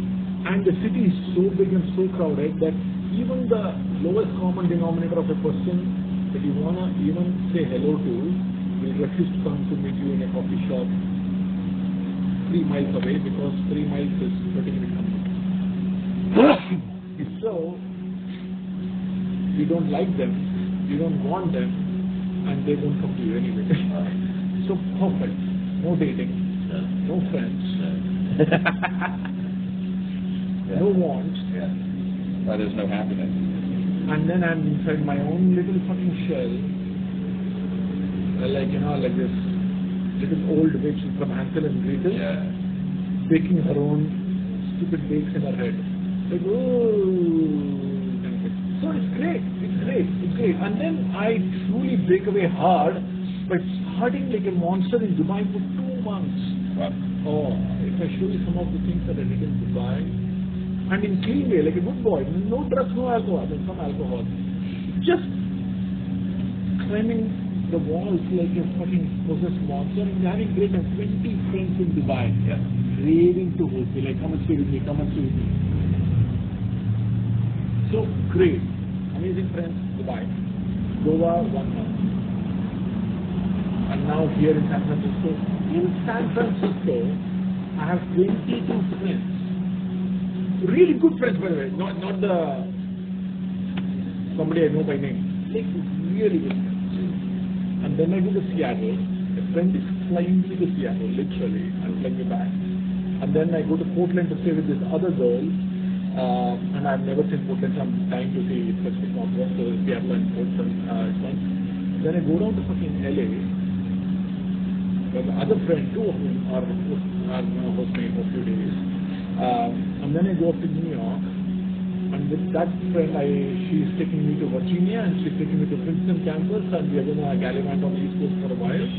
And the city is so big and so crowded that even the lowest common denominator of a person that you want to even say hello to will refuse to come to meet you in a coffee shop 3 miles away because 3 miles is 30-minute commute. So, you don't like them, you don't want them, and they won't come to you anyway. So perfect. No dating, no friends, no wants. Yeah. Why there's no happiness. And then I'm inside my own little fucking shell, like this little old witch from Hansel and Gretel, baking her own stupid bakes in her head. Like, oh. So it's great. And then I truly break away hard by starting like a monster in Dubai for 2 months. Wow. Oh, if I show you some of the things that I did in Dubai, and in clean way, like a good boy, no drugs, no alcohol, and some alcohol. Just climbing the walls like a fucking possessed monster and having great 20 friends in Dubai. Raving to host me, like, come and stay with me, come and stay with me. So great. Amazing friends, Dubai. Goa, 1 month. And now here in San Francisco. In San Francisco, I have 22 friends. Really good friends, by the way. Not the somebody I know by name. Like really good friends. And then I go to Seattle. A friend is flying me to Seattle, literally, and flying me back. And then I go to Portland to stay with this other girl. And I've never seen Portland, so I'm dying to see Pacific Northwest, so Seattle and Portland once. Then I go down to fucking LA. But the other friend, two of them are hosting for a few days. And then I go up to New York, and with that friend, she's taking me to Virginia, and she's taking me to Princeton campus, and we are going to gallivant on the East Coast for a while.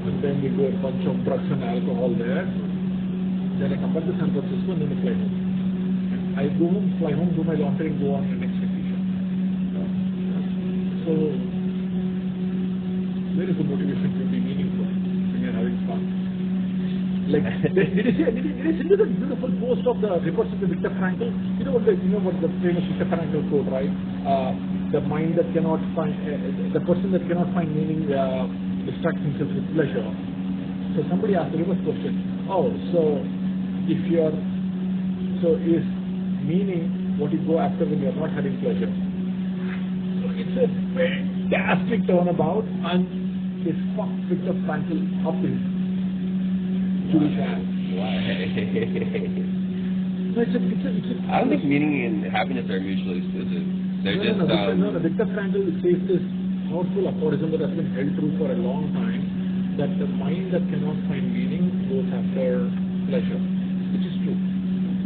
And then we do a bunch of drugs and alcohol there. Then I come back to San Francisco, and then I fly home. I go home, fly home, do my laundry, and go on the next vacation. So, where is the motivation to be meaningful when you're having fun? Like, did you see the beautiful post of the reports of the Viktor Frankl? You know what the famous Viktor Frankl quote, right? The mind that cannot find, the person that cannot find meaning distracts himself with pleasure. So somebody asked the reverse question. Oh, so is meaning what you go after when you're not having pleasure? So it's a fantastic turnabout, and this fucked Viktor Frankl up his Jewish ass. Why? No, it's a I don't think meaning and happiness are mutually exclusive. They're just Viktor Frankl says this powerful aphorism that has been held true for a long time, that the mind that cannot find meaning goes after pleasure, which is true.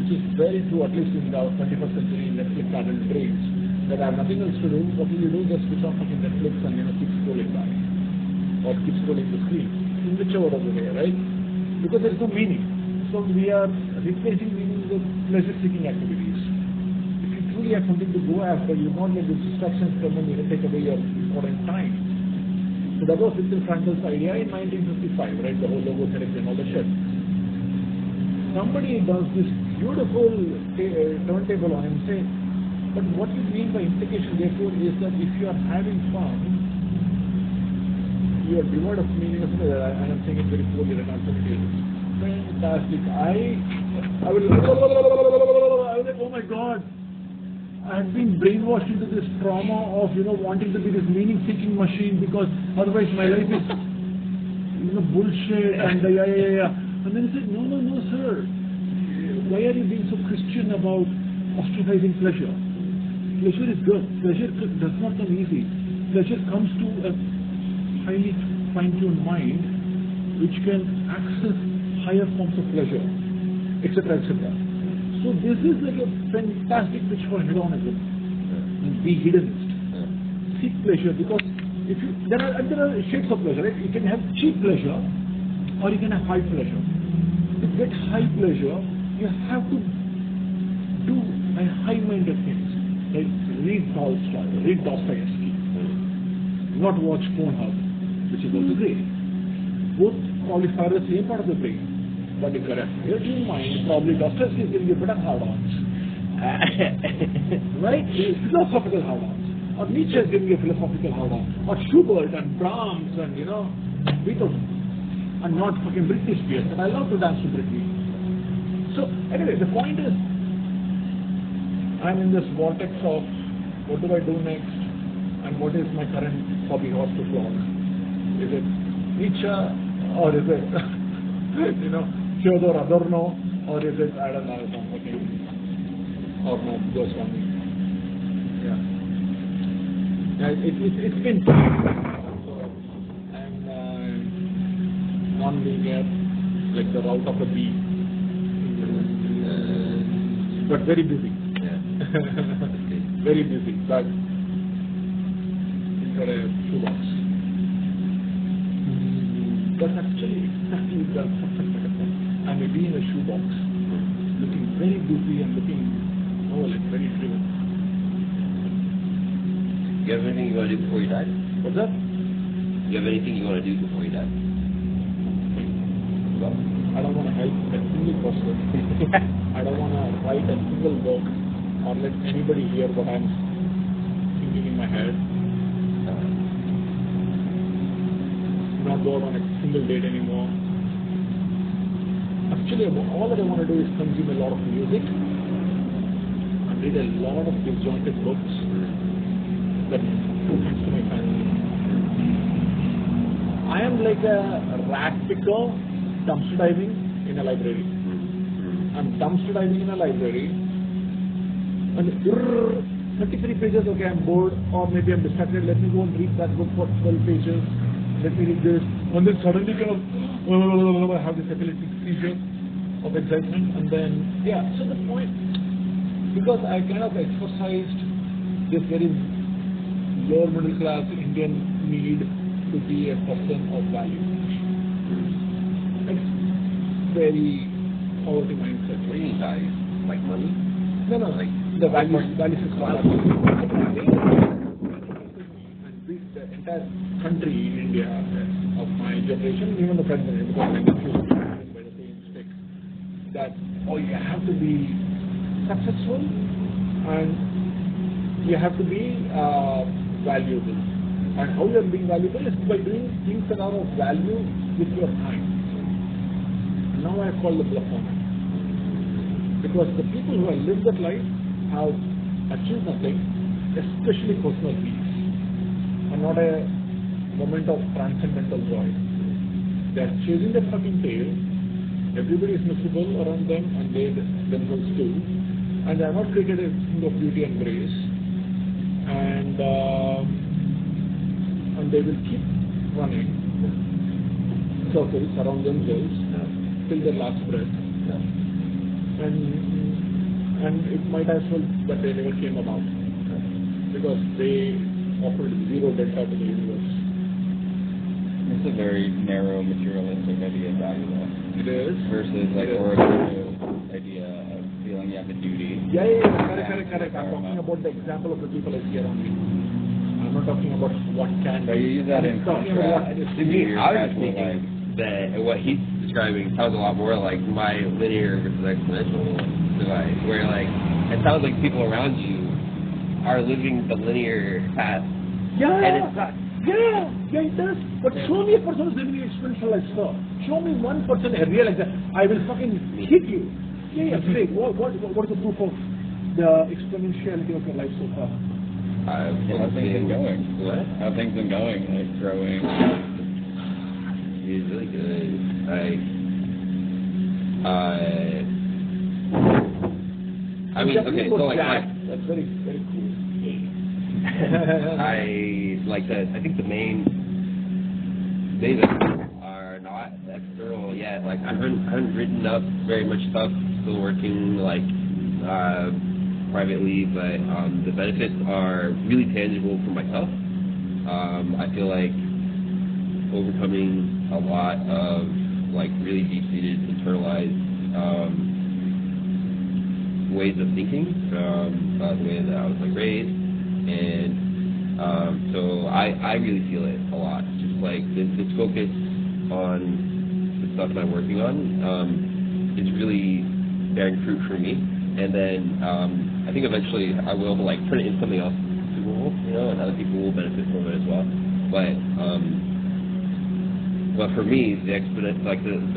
Which is very true, at least in the 21st century Netflix adult brains, that have nothing else to do. What will you do? Just switch off fucking Netflix and keep scrolling by, or keep scrolling the screen, in whichever of the way, right? Because there is no meaning. So we are replacing meaning with pleasure-seeking activities. If you truly have something to go after, you will not let the distractions come and take away your important time. So that was Viktor Frankl's idea in 1955, right? The whole logo therapy and all the shit. Somebody does this beautiful turntable on him, say, but what you mean by implication, therefore, is that if you are having fun, you are devoid of meaning, and I'm saying it very poorly, and I'm saying it. Fantastic. I was like, oh my God, I have been brainwashed into this trauma of, wanting to be this meaning-seeking machine, because otherwise my life is, bullshit, and yeah. And then he said, no, sir. Why are you being so Christian about ostracizing pleasure? Pleasure is good. Pleasure does not come easy. Pleasure comes to a highly fine-tuned mind which can access higher forms of pleasure, etc., etc. So this is like a fantastic pitch for hedonism. Be hedonist. Seek pleasure, because there are shades of pleasure, right? You can have cheap pleasure or you can have high pleasure. To get high pleasure, you have to do high-minded things, like read Tolstoy, read Dostoevsky, not watch Pornhub, which is also great. Both qualify the same part of the brain, but if you're a creative mind, probably Dostoevsky is giving you better hard-ons, right? Philosophical hard-ons, or Nietzsche is giving you philosophical hard-on, or Schubert and Brahms and Beethoven, and not fucking Britney Spears. And I love to dance to Britney. So anyway, the point is, I'm in this vortex of what do I do next, and what is my current hobby horse to flog? Is it Nietzsche, or is it Theodor Adorno, or is it, I don't know, something, or no, Goswami. It's been and non-linear, like the route of a bee, but very busy. Very busy, but it's got a shoebox. That's actually exactly the subject matter. I'm a bee in a shoebox, looking very busy and looking, very driven. You have anything you want to do before you die? What's that? You have anything you want to do before you die? Well, I don't want to help a single person. I don't want to write a single book or let anybody hear what I'm thinking in my head. Not go out on a single date anymore. Actually, all that I want to do is consume a lot of music and read a lot of disjointed books that do things to my family. I am like a rat picker dumpster diving in a library. I'm dumpster diving in a library and 33 pages, okay, I'm bored, or maybe I'm distracted, let me go and read that book for 12 pages, let me read this, And then suddenly kind of have this epileptic seizure of excitement, and then so the point, because I kind of exercised this very lower middle class Indian need to be a person of value. It's very poverty mindset. What do you mean value? Like money? No, like the value system. And the entire country in India of my generation, even the president, because I confused by the same stick, that you have to be successful and you have to be valuable. And how you are being valuable is by doing things that are of value with your time. And now I call the bluff on it. Because the people who have lived that life have achieved nothing, especially personal peace, and not a moment of transcendental joy. They are chasing their fucking tail, everybody is miserable around them, and they themselves too, and they have not created a thing of beauty and grace, and they will keep running circles around themselves till their last breath. And it might as well that they never came about, because they offered zero delta to the universe. It's a very narrow materialistic idea of value, though. It is. Versus like Oracle's idea of feeling you have a duty. Correct. I'm talking about the example of the people I see around me. I'm not talking about what can But you use that in talking about what contrast it is. To me, your I was casual thinking life. that what he's describing sounds a lot more like my linear versus exponential divide, where like it sounds like people around you are living the linear path, and it's not. Yeah, it does. But show me a person who's living exponential like so. Show me one person a real example. I will fucking hit you. Great. What's the proof of the exponentiality of your life so far? How things been going? What? How things been going? Like growing. He's really good. I mean, okay, so like that's very, very cool. I think the main things that are not external yet. Like I haven't written up very much stuff. Still working privately, but the benefits are really tangible for myself. I feel like overcoming a lot of like really deep-seated, internalized ways of thinking from the way that I was like raised, and so I really feel it a lot. Just like this focus on the stuff that I'm working on is really bearing fruit for me, and then I think eventually I will like turn it into something else super cool, and other people will benefit from it as well. But for me, the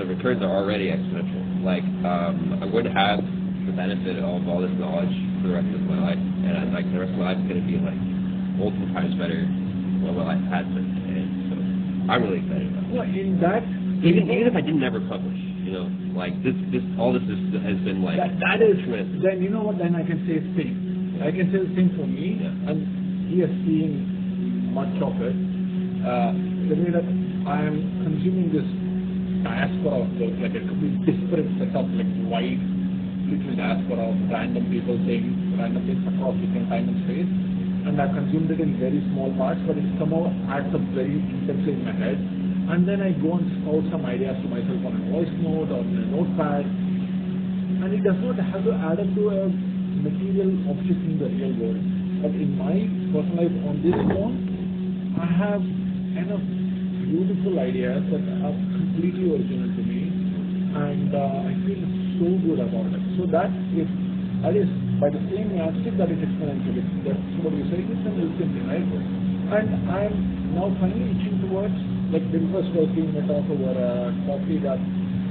returns are already exponential. Like I'm going to have the benefit of all this knowledge for the rest of my life, and like the rest of my life is going to be like multiple times better than what my life has been, and so I'm really excited about it. Well, in that, Even if I didn't never publish, like all this has been like that is tremendous. then you know what, then I can say same. I can say the same for me, and he has seen much of it. The way that I am consuming this diaspora of books, like a complete disparate setup, like wide little diaspora of random people saying random things across different time and space, and I've consumed it in very small parts, but it somehow adds up very intensely in my head. And then I go and spout some ideas to myself on a voice note or in a notepad, and it does not have to add up to a material object in the real world. But in my personal life on this phone, I have enough beautiful ideas that are completely original to me, and I feel so good about it. So that is by the same yardstick that it is exponential. That's what you say, it's an instant, right? And I'm now finally itching towards, like Bill was working a talk over coffee, that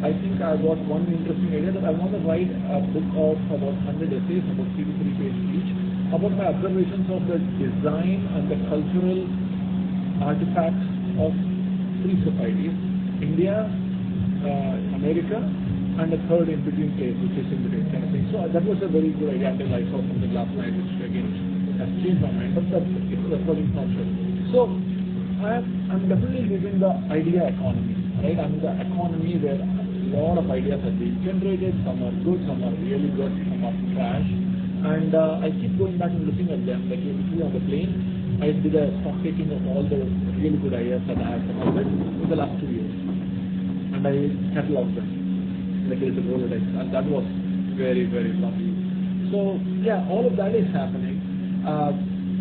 I think I got one interesting idea that I want to write a book of about 100 essays, about 3 to 3 pages each, about my observations of the design and the cultural artifacts of 3 societies, India, America, and a third in between place, which is in between kind of thing. So that was a very good idea until I saw something last night, which again has changed my mind, but that wasn't not sure. So I'm definitely living the idea economy, right? I'm in the economy where a lot of ideas are being generated. Some are good, some are really good, some are trash. And I keep going back and looking at them. Like usually on the plane, I did a stock taking of all the really good ideas that I have come up with in the last 2 years. And I cataloged them. Like it's a Rolodex. And that was very, very lovely. So yeah, all of that is happening.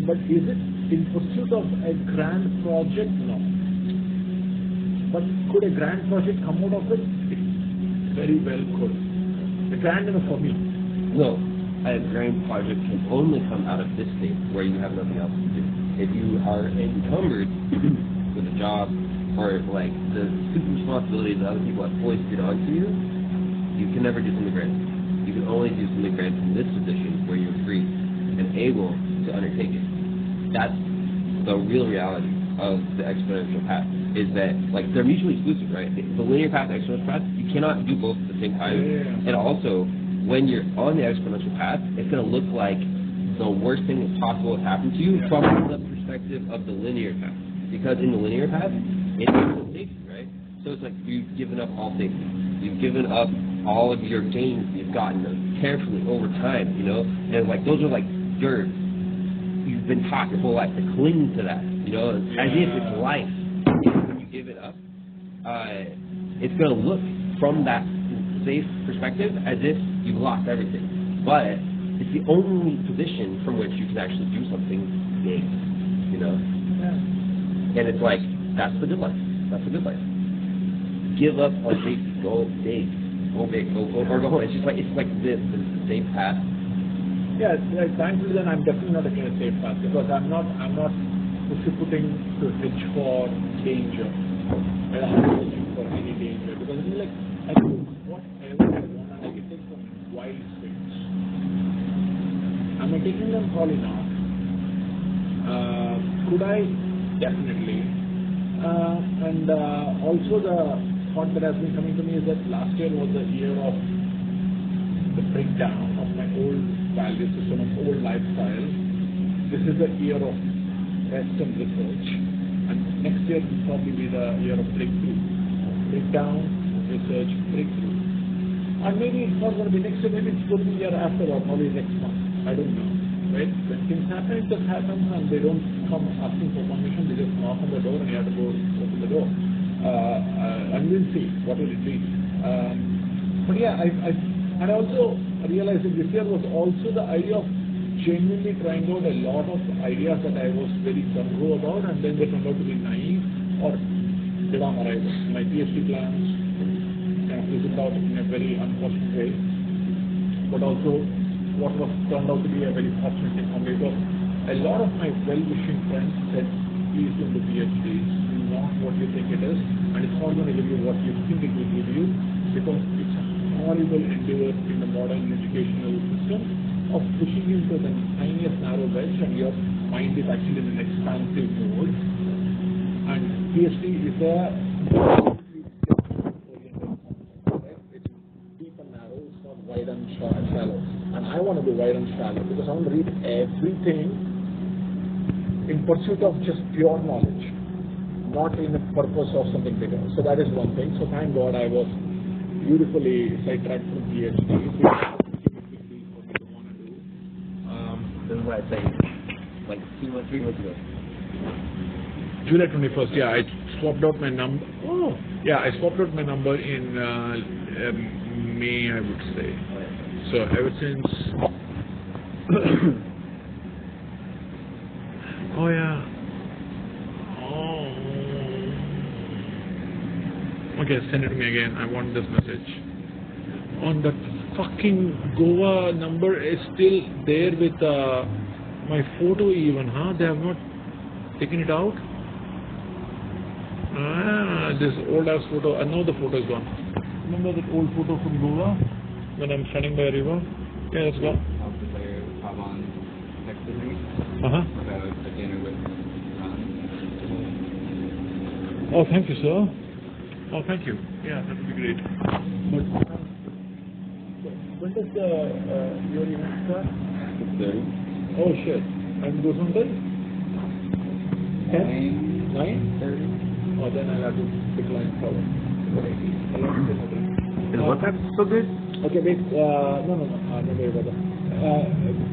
But is it in pursuit of a grand project? No. But could a grand project come out of it? It very well could. A grand enough for me. No, a grand project can only come out of this state where you have nothing else to do. If you are encumbered with a job or like the super responsibilities that other people have foisted onto you, you can never do something grand. You can only do something grand from this position where you're free and able to undertake it. That's the real reality of the exponential path, is that like they're mutually exclusive, right? The linear path and exponential path, you cannot do both at the same time. Yeah. And also, when you're on the exponential path, it's going to look like the worst thing that's possible has happened to you from the perspective of the linear path. Because in the linear path, it's safety, right? So it's like you've given up all safety. You've given up all of your gains you've gotten carefully over time, you know? And like those are like dirt. You've been taught your whole life to cling to that, you know, as if it's life. When you give it up, it's going to look from that safe perspective as if you've lost everything. But it's the only position from which you can actually do something big, you know. Yeah. And it's like, that's the good life. That's the good life. Give up on safety. Go big. Go big. Go home. It's like the safe path. Yeah, thankfully then I'm definitely not against safe path because I'm not putting to hedge for danger. I'm not hedging for any danger because it's like I can do whatever I want and I can take some wild swings. Am I taking them? Probably not. Could I? Definitely. And also the thought that has been coming to me is that last year was the year of the breakdown of my old value system, of old lifestyle. This is the year of rest and research. And next year will probably be the year of breakthrough. Breakdown, research, breakthrough. And maybe it's not going to be next year, maybe it's going to be the year after or probably next month. I don't know. Right? When things happen, it just happens and they don't come asking for permission, they just knock on the door and you have to go open the door. And we'll see what will it be. But yeah, I also realized that this year was also the idea of genuinely trying out a lot of ideas that I was very gung-ho about and then they turned out to be naive or did on arrival. My PhD plans kind of fizzled out in a very unfortunate way. But also what was turned out to be a very fortunate thing for me because a lot of my well-wishing friends said, please do the PhD. It's not what you think it is and it's not going to give you what you think it will give you because it's a horrible endeavor in the modern educational system of pushing you into the tiniest narrow wedge and your mind is actually in an expansive mode. And PhD is a it's deep and narrow, it's not wide and shallow. And I want to be wide and shallow because I want to read everything in pursuit of just pure knowledge, not in the purpose of something bigger. So that is one thing. So thank God I was beautifully sidetracked from PhD. This is what I say, like 3 months ago. July 21st, yeah, I swapped out my number. Oh, yeah, I swapped out my number in May, I would say. So ever since. Oh yeah. Oh. Okay, send it to me again. I want this message. On that fucking Goa number is still there with my photo even, huh? They have not taken it out? This old ass photo. I know the photo is gone. Remember that old photo from Goa? When I'm standing by a river? Yeah, it's gone. Come on, next to me. Uh-huh. About a dinner with Oh, thank you, sir. Oh, thank you. Yeah, that would be great. But when does your event start? 6:30. Oh, shit. And goes on till? 10? 9:30? Oh, then I'll have to decline probably. Is WhatsApp so good? Okay, wait. No, don't worry about that.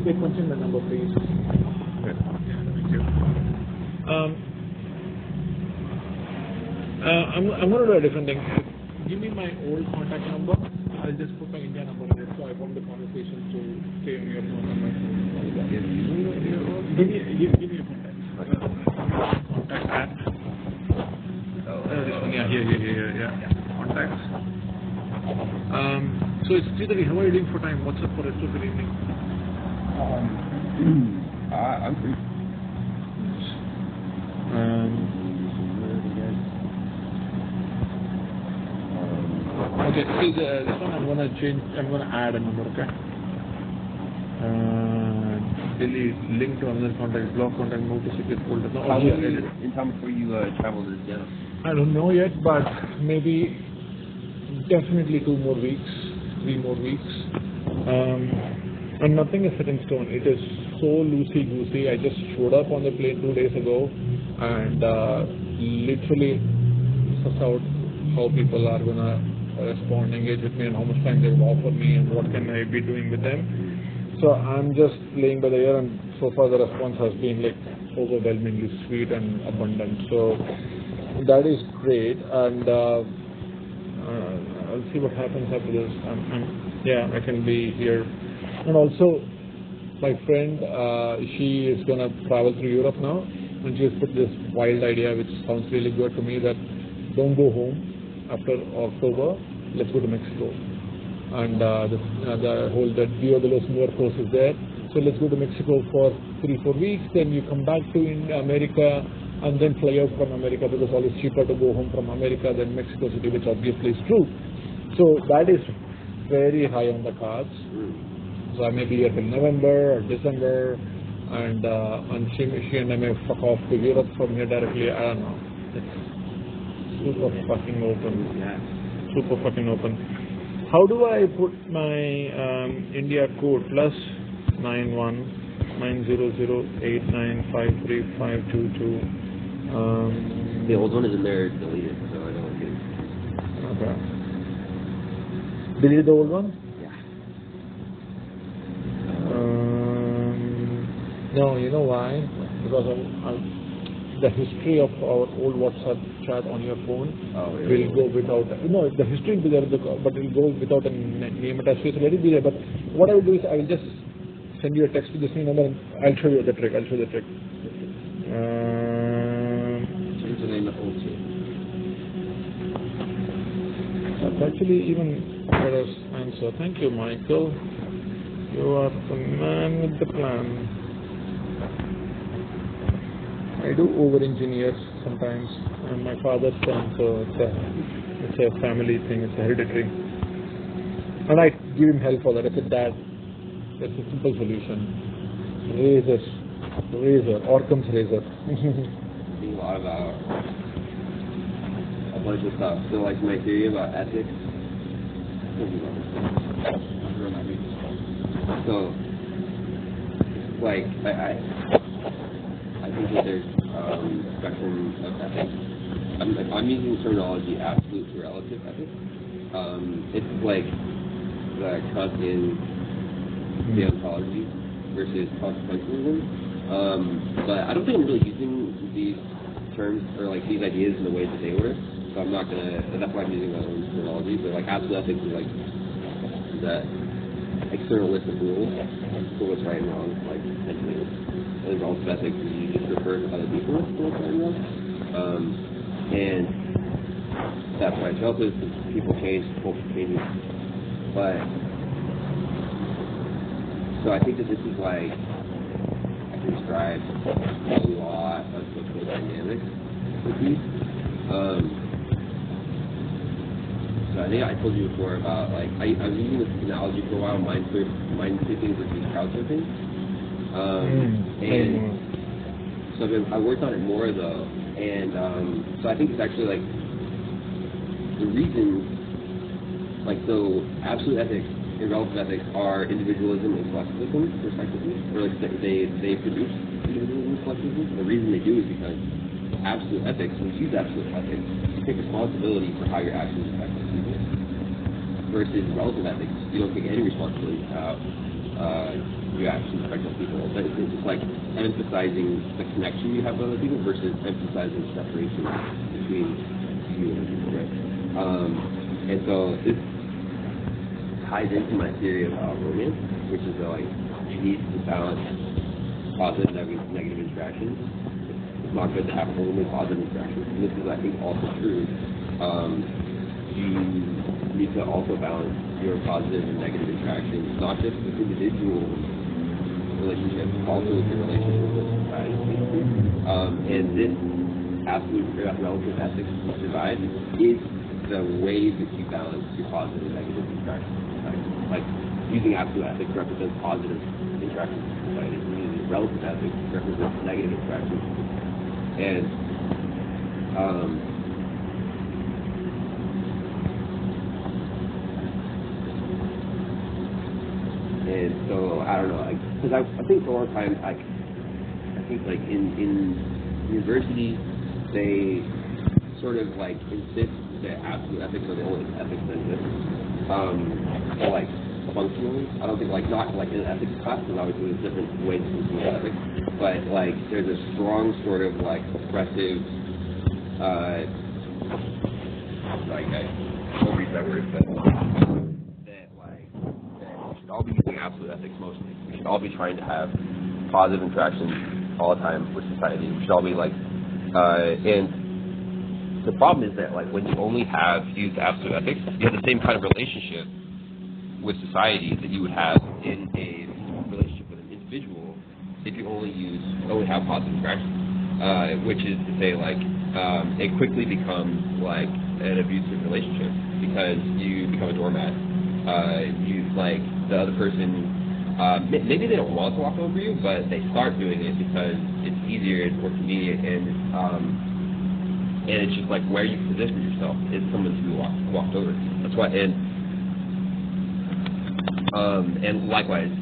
Wait, mention the number, please. Good. Thank you. I'm going to do a different thing. Give me my old contact number. I'll just put my India number there, so I want the conversation to stay on your phone number. Give me a contact. Contact at. This one, yeah. Contacts. So it's 3:30. How are you doing for time? What's up for rest of the evening? I'm free. Okay, see this one I'm gonna change. I'm gonna add a number. Okay. Delete link to another contact, block contact, move to secret folder. No, How here, many edit. in time before you travel to the gym? I don't know yet, but maybe definitely 2 more weeks, 3 more weeks. And nothing is set in stone. It is so loosey-goosey. I just showed up on the plane 2 days ago and literally suss out how people are going to respond, engage with me, and how much time they will offer me and what can I be doing with them. So I'm just playing by the ear, and so far the response has been like overwhelmingly sweet and abundant. So that is great, and I'll see what happens after this. I can be here. And also, my friend, she is going to travel through Europe now, and she has put this wild idea, which sounds really good to me, that don't go home after October, let's go to Mexico. And the whole that Dia de los Muertos is there. So let's go to Mexico for 3-4 weeks, then you come back to America, and then fly out from America, because always cheaper to go home from America than Mexico City, which obviously is true. So that is very high on the cards. So I may be here till November or December, and she and I may fuck off to Europe from here directly. I don't know. It's super fucking open. Super fucking open. How do I put my India code +919008953522? The old one is in there deleted, so I don't get it. Okay. Delete the old one? Yeah. No, you know why? Because the history of our old WhatsApp chat on your phone will go without. The history will be there, but it will go without a name attached to it. So let it be there. But what I will do is I will just send you a text to this new number, and I'll show you the trick. Change the name of old shit. That's actually even better answer. Thank you, Michael. You are the man with the plan. I do over-engineer sometimes. I'm my father's son, so it's a family thing. It's a hereditary. And I give him hell for that. I said, Dad, that's a simple solution. Razor, Occam's razor. Thinking a lot about a bunch of stuff. So like my theory about ethics. So like I think that there's spectrum of ethics. I'm using the terminology absolute to relative ethics. It's like the Kantian deontology versus consequentialism. But I don't think I'm really using these terms or like these ideas in the way that they were. So I'm not gonna. That's why I'm using my own terminology. But like absolute ethics is like that external list of rules for what's right and wrong, like essentially. And relative ethics is you just refer to other people for what's right and wrong. And that's why it's relative, because people change, culture changes. But so I think that this is like I can describe a lot of social dynamics with these. So I think I told you before about like I was using this analogy for a while, mind sweeping versus crowd surfing. And so I worked on it more though, and so I think it's actually like the reason, like so absolute ethics and relative ethics are individualism and collectivism respectively, or like they produce individualism and collectivism. The reason they do is because absolute ethics, when you use absolute ethics, you take responsibility for how your actions affect other people. Versus relative ethics, you don't take any responsibility for how your actions affect other people. But it's just like emphasizing the connection you have with other people versus emphasizing separation between you and other people, right? And so this ties into my theory of romance, which is like you need to balance positive and negative interactions. It's not good to have only positive interactions. And this is, I think, also true. You need to also balance your positive and negative interactions, not just with individual relationships, also with your relationship with society. And this absolute relative ethics divide is the way that you balance your positive and negative interactions with society. Like, using absolute ethics represents positive interactions with society, and using relative ethics represents negative interactions. And so I don't know, because I think for a long time, I think like in universities they sort of like insist that absolute ethics are the only ethics that exist. So like functionally, I don't think not in an ethics class, because obviously there's different ways to think about ethics, but like there's a strong sort of like oppressive, like I won't read that word, but that we should all be using absolute ethics mostly. We should all be trying to have positive interactions all the time with society. We should all be like, and the problem is that like when you only have used absolute ethics, you have the same kind of relationship with society that you would have in a relationship with an individual if you only have positive interactions, which is to say like it quickly becomes like an abusive relationship because you become a doormat. You like the other person. Maybe they don't want to walk over you, but they start doing it because it's easier, it's more convenient, and it's just like where you position yourself is someone to be walked over. That's why, and likewise,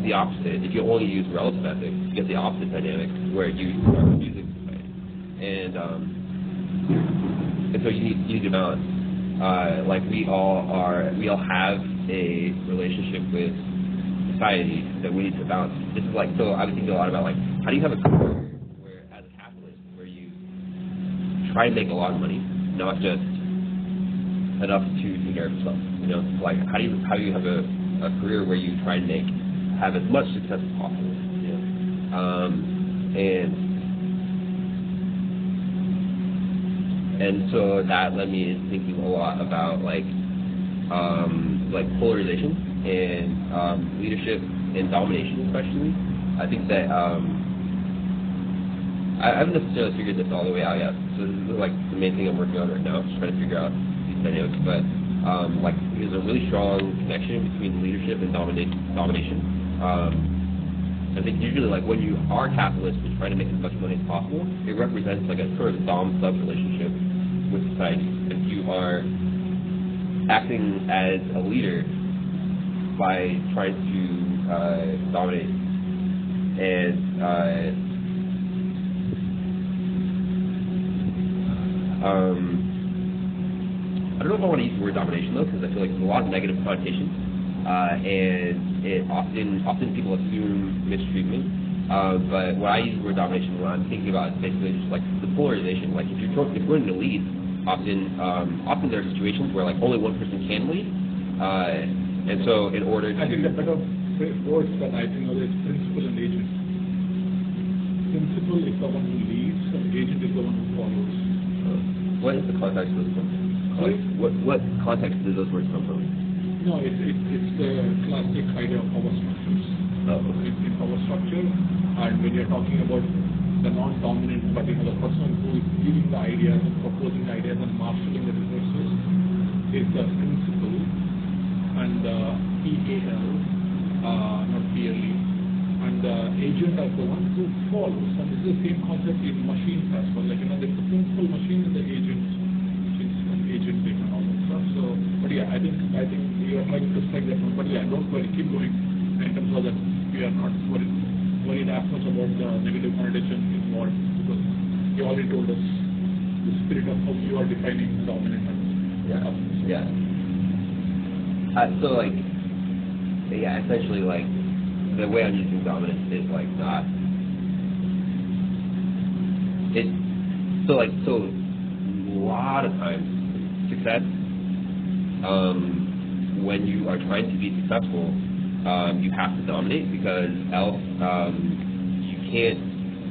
the opposite. If you only use relative ethics, you get the opposite dynamic where you start abusing society, and so you need to balance. Like we all have a relationship with society that we need to balance. This is like, so I was thinking a lot about like, how do you have a career where, as a capitalist, where you try and make a lot of money, not just enough to take care of yourself, you know? Like, how do you have a career where you try and have as much success as possible, you know? And so that led me thinking a lot about like polarization and leadership and domination, especially. I think that I haven't necessarily figured this all the way out yet. So this is like the main thing I'm working on right now, just trying to figure out these dynamics. But like there's a really strong connection between leadership and domination. I think usually like when you are capitalist and trying to make as much money as possible, it represents like a sort of dom-sub relationship with society. If you are acting as a leader by trying to dominate and I don't know if I want to use the word domination though, because I feel like there's a lot of negative connotations, and it often people assume mistreatment. But when I use the word domination, what I'm thinking about is basically just like the polarization. Like if you're going to lead, often there are situations where like only one person can lead, and so in order to... I think the better words that I think are is principal and agent. Principal is the one who leads, and agent is the one who follows. What is the context of those words? Sorry? What context do those words come from? No, it's the classic idea of power structures. Oh, okay. In power structure, and when you're talking about the non-dominant, but the person who is giving the ideas and proposing the ideas and marshalling the resources is the principal, and PAL, not PLE, and the agent are the one who follows. And this is the same concept in machines as well. Like, you know, there's the principal machine and the agent, which is an agent and all that stuff. So, but yeah, I think you are trying to strike that one. But yeah, don't worry, keep going. In terms of that, we are not worried as much about the negative connotation involved, because you already told us the spirit of how you are defining dominant. Yeah. So like, yeah, essentially like the way I'm using dominance is like not. So a lot of times success. When you are trying to be successful, you have to dominate because else you can't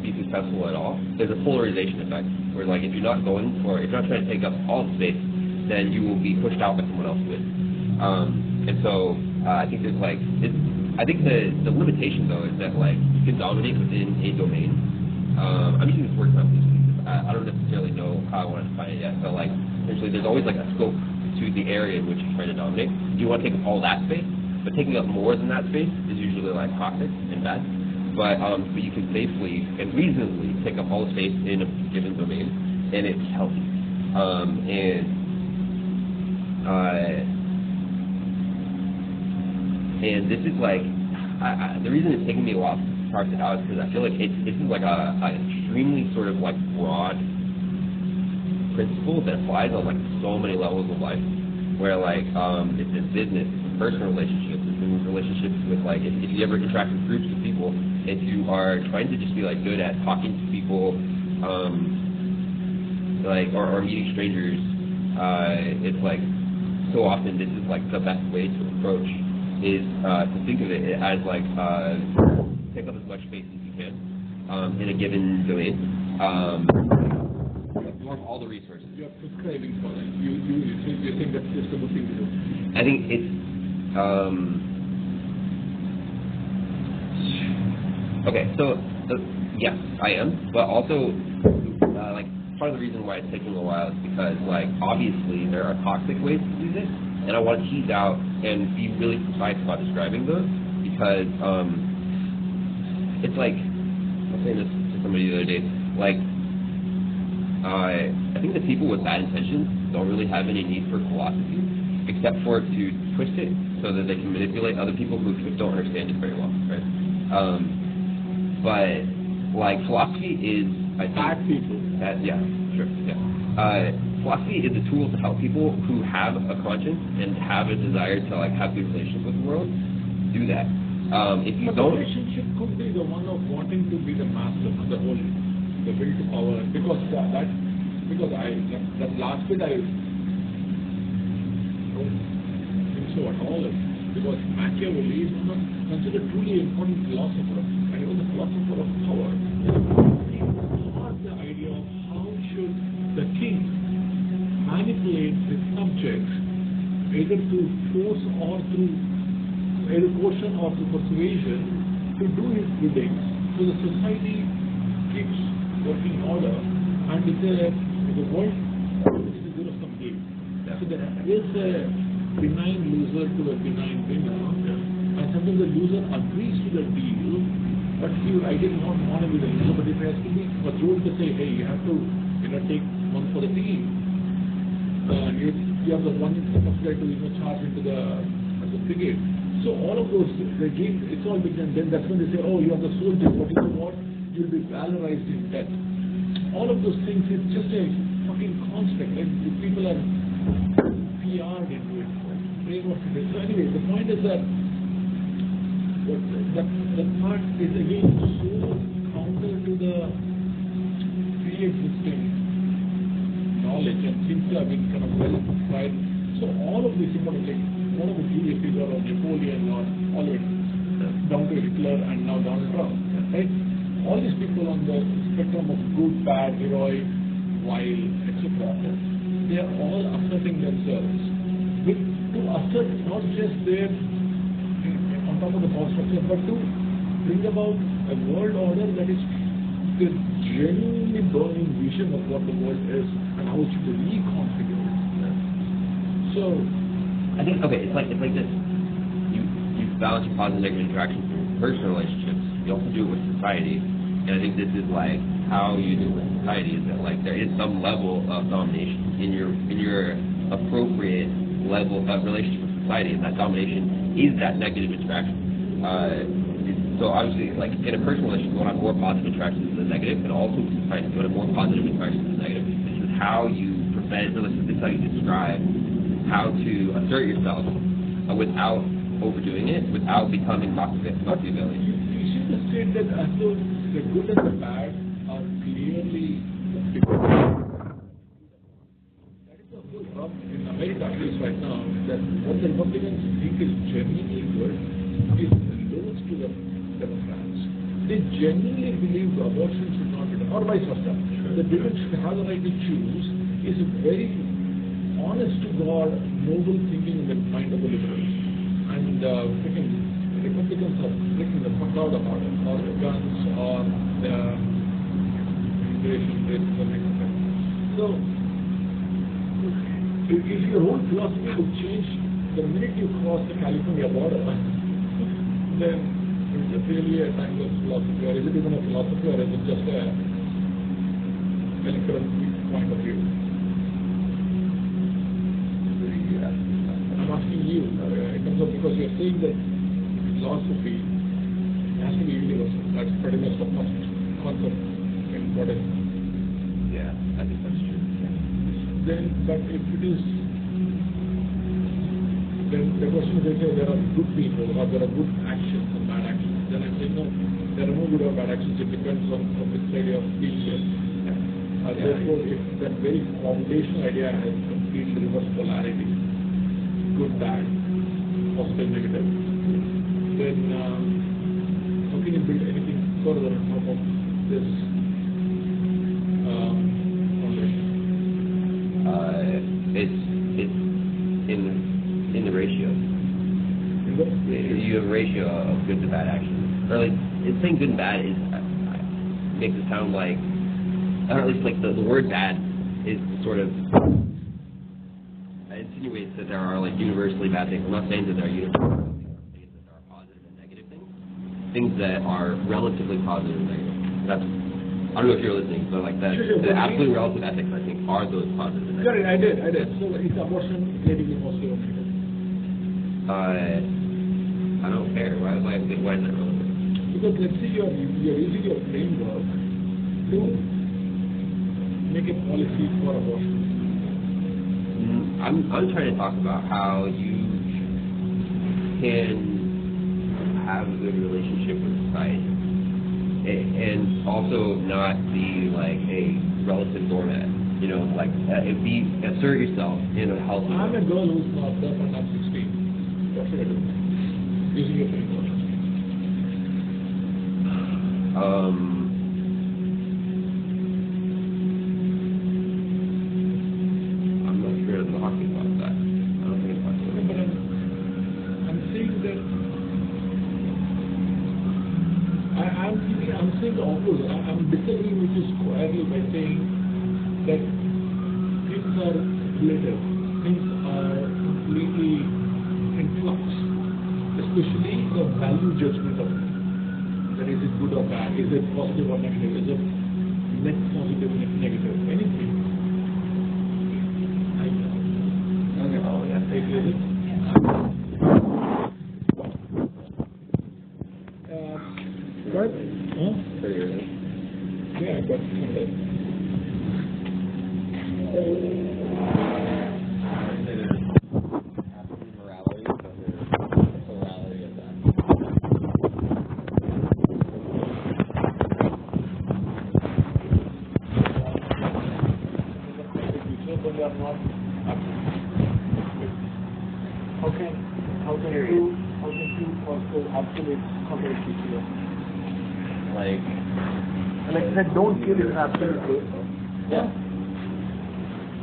be successful at all. There's a polarization effect where like if you're not trying to take up all the space, then you will be pushed out by someone else with. And so I think there's like I think the limitation though is that like you can dominate within a domain. I'm using this word now because I don't necessarily know how I want to define it yet. So like essentially there's always like a scope to the area in which you're trying to dominate. You want to take up all that space, but taking up more than that space is usually like toxic and bad. But you can safely and reasonably take up all the space in a given domain, and it's healthy. And this is like the reason it's taking me a while to parse it out is because I feel like this is like a extremely sort of like broad principle that applies on like so many levels of life, where like it's in business, it's in personal relationships, it's in relationships with like if you ever interact with groups of people, if you are trying to just be like good at talking to people, like or meeting strangers, it's like so often this is like the best way to approach is to think of it as like take up as much space as you can in a given domain. Absorb all the resources. You are prescribing for that. You think that's just a good thing to do? I think it's okay. So yes, I am, but also like part of the reason why it's taking a while is because like obviously there are toxic ways to do this, and I want to tease out and be really precise about describing those because it's like I was saying this to somebody the other day, like. I think that people with bad intentions don't really have any need for philosophy, except for to twist it so that they can manipulate other people who don't understand it very well, right? But like philosophy is, I think, Bad people. Yeah, sure, yeah. Philosophy is a tool to help people who have a conscience and have a desire to like have good relations with the world do that. If you don't, the relationship could be the one of wanting to be the master of the whole. The will to power, because that last bit I don't think so at all. Because Machiavelli is considered truly an important philosopher, and he was a philosopher of power. He thought the idea of how should the king manipulate his subjects, either through force or through either coercion or through persuasion, to do his bidding, so the society keeps working order, and it's a world which is a zero-sum game. So there is a benign loser to a benign winner, and sometimes the loser agrees to the deal, but I did not want to be the loser, but it has to be a rule to say, hey, you have to take one for the team. You have the one guy to charge into the brigade. So all of those, the game, it's all big, and then that's when they say, oh, you are the soldier, but you know what? You'll be valorized in death. All of those things, it's just a fucking construct. Like people are PR'd into it, brainwashed into it. So anyway, the point is that that part is again so counter to the pre-existing knowledge and seems to have been kind of well tried. So all of this, like one of the Julius Caesar or Napoleon or all of it, down to Hitler and now Donald Trump, right? All these people on the spectrum of good, bad, heroic, wild, etc., they are all asserting themselves to assert not just their on top of the power structure, but to bring about a world order that is the genuinely burning vision of what the world is and how it should be reconfigured. So, I think it's like this. You balance your positive and negative interactions in personal relationships. You also do it with society. And I think this is like how you do with society is that like there is some level of domination in your appropriate level of relationship with society, and that domination is that negative interaction. So obviously, like in a personal relationship, you want to have more positive interactions than negative, and also with society, you want to have more positive interactions than negative. This is how you prevent, or this is how you describe how to assert yourself without overdoing it, without becoming Machiavellian. You seem to state that as though the good and the bad are clearly that is the whole problem in America, at least right now, that what the Republicans think is genuinely good is loads to the Democrats. They genuinely believe abortion should not be done, or vice versa. The women should have the right to choose is a very honest to God, noble thinking in the mind of the liberals. And freaking Republicans are freaking the fuck out about it, or the guns, or the immigration rates, and everything. So, if your whole philosophy would change the minute you cross the California border, then is it really a timeless philosophy, or is it even a philosophy, or is it just a electoral point of view? I'm asking you, in terms of, because you're saying that philosophy has to be universal. That's pretty much the first concept in Buddhism. Yeah, I think that's true. Then, but if it is, then the question is, they say there are good people, or there are good actions and bad actions. Then I'm saying, no, there are no good or bad actions. It depends on which side of being here. Therefore, if that very foundational idea has complete reverse polarity, good, bad, positive, negative, then how can you build anything further on top of this foundation? It's in the ratio. You have a ratio of good to bad actions. Or like, it's saying good and bad is makes it sound like, or at least like the word bad is sort of insinuates that there are like universally bad things. I'm not saying that there are universally things, that there are positive and negative things that are relatively positive and negative. That's, I don't know if you're listening, but like that, the absolute relative ethics, I think, are those positive and negative. Got it, I did. So is abortion relatively mostly okay? I don't care. Why is that relevant? Because let's say you're using your framework to make a policy for abortion. I'm trying to talk about how you can have a good relationship with society, and also not be like a relative doormat. You know, like assert yourself in a healthy way. I'm a girl who's not deaf and I'm 16. What should I do? Using your framework. I'm not sure I'm talking about that. I don't think I'm talking about that. I'm saying that I'm saying the opposite. I'm disagreeing with you squarely by saying that things are relative. Things are completely in flux, especially the value judgment of it. That is it good or bad? Is it positive or negative? Is it net positive, net negative? Anything. Okay. Oh, yeah. Is it? What? Huh? Yeah, but Morality, but there's plurality of that. How can you also absolute compared to you? Like I said, don't kill is absolute truth. yeah.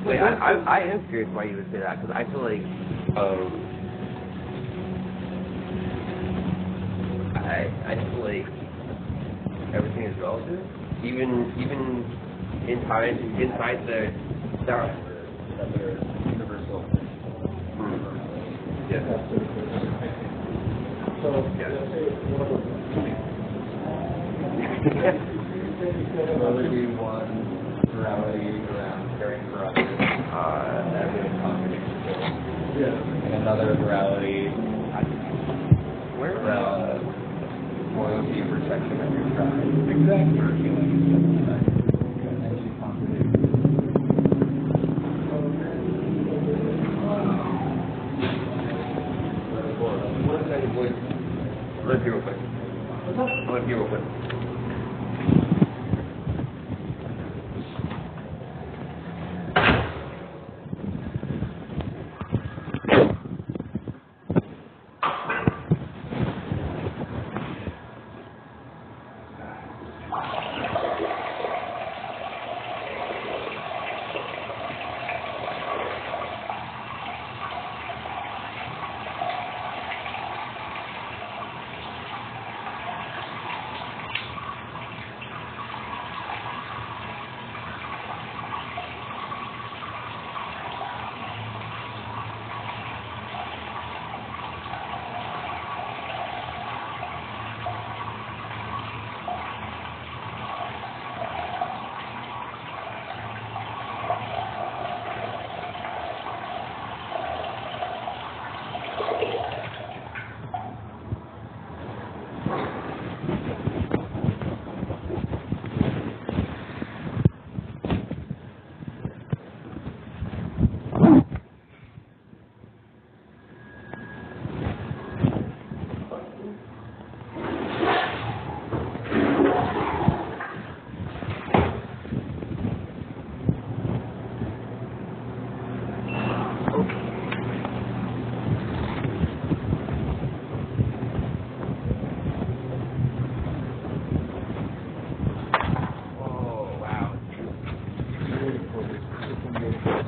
Wait, I am curious why you would say that, because I feel like I feel like everything is relative, even inside the Universal. Yes. So, let's say, what about Plurality one, plurality around caring for others, that really contradicts each other. yeah. And another plurality Where? loyalty, protection of your tribe. Exactly. Or feelings that actually contradict. Let's do real quick. Let's do real quick.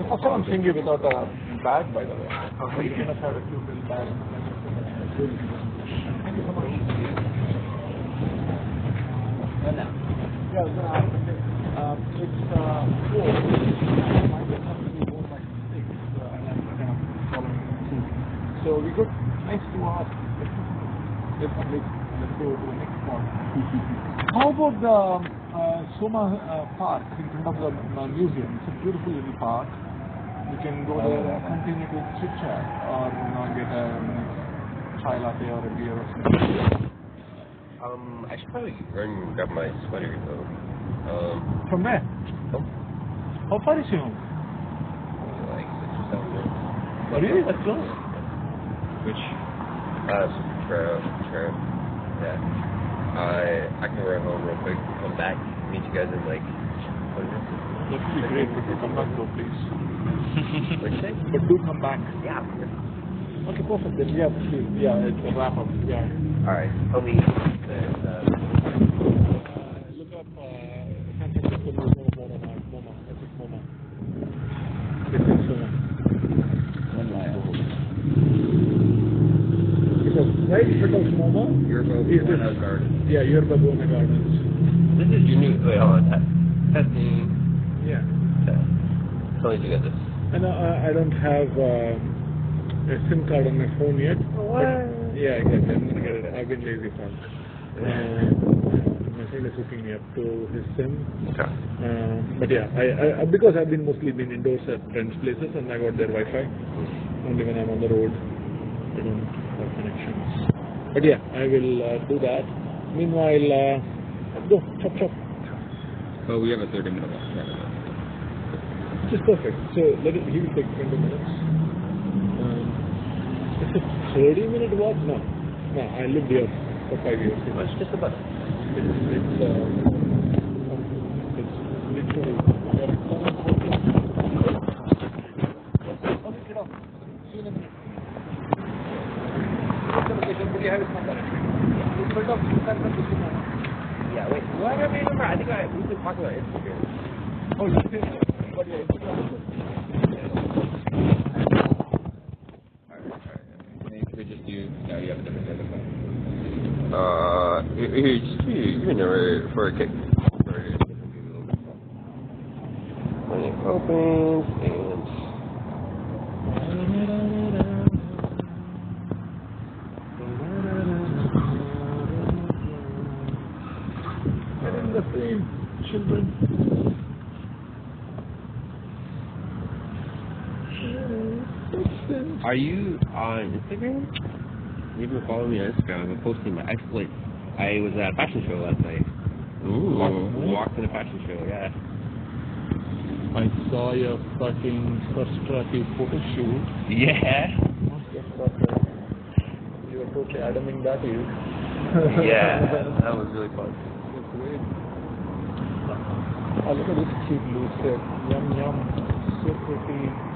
First time I'm seeing you without a bag, by the way. Okay. You must have a cute little bag. Thank you so much. And now. Yeah, I was going to ask you, it's 4. I get something we won't like 6, and I'm kind of following suit. So we got next 2 hours. Let's go to the next one. How about the Soma Park in front of the museum? It's a beautiful little park. You can go there and continue to chit chat or get a chai latte or a beer or something. I should probably run and grab my sweater though. From where? Home? How far is your home? Like 6 or 7 minutes. Oh, really? That's close. Which? Sure. Yeah. I can run home real quick, come back, meet you guys in like 20 minutes. That would be great. But do come back though, please. What'd you say? But do come back. Yeah. Okay, perfect. Then yeah, please. Yeah, it's a wrap up. Yeah. Alright, I'll meet you. Look up San Francisco Museum of Modern Art, MoMA. That's it, MoMA. It's in Soma. 1 mile. Because right in front of MoMA is this Garden. Yeah, Yerba Buena Gardens. This is your new. Wait, hold on. Testing. Yeah. Test. Tell me if you got this. And I don't have a SIM card on my phone yet. What? Yeah, exactly. I'm gonna get it. I've been lazy for my friend is hooking me up to his SIM. Okay. But yeah, I because I've been mostly indoors at friends' places and I got their Wi-Fi. Only when I'm on the road, I don't have connections. But yeah, I will do that. Meanwhile, go chop. Oh, we have a 30-minute walk. Which is perfect. So he will take 20 minutes. It's a 30-minute walk? No, I lived here for 5 years. It's just about. It's literally. Okay, get off. See you in a minute. What's the location? Would you have it from there? It's right off San Francisco. Yeah, wait. Do I have your number? I think we've been talking about Instagram. Oh, you did? But yeah, it's Alright. We just do. No, you have a different number. Here, just give me a number for a kick. When it opens and. in the frame, children. Are you on Instagram? You can follow me on Instagram. I'm posting my exploits I was at a fashion show last night. Ooh. Walked in a fashion show, yeah. I saw your fucking first photo shoot. Yeah. You were totally adaming that is. Yeah, that was really fun. That's great. Oh, look at this cute blue set. Yum yum. So pretty.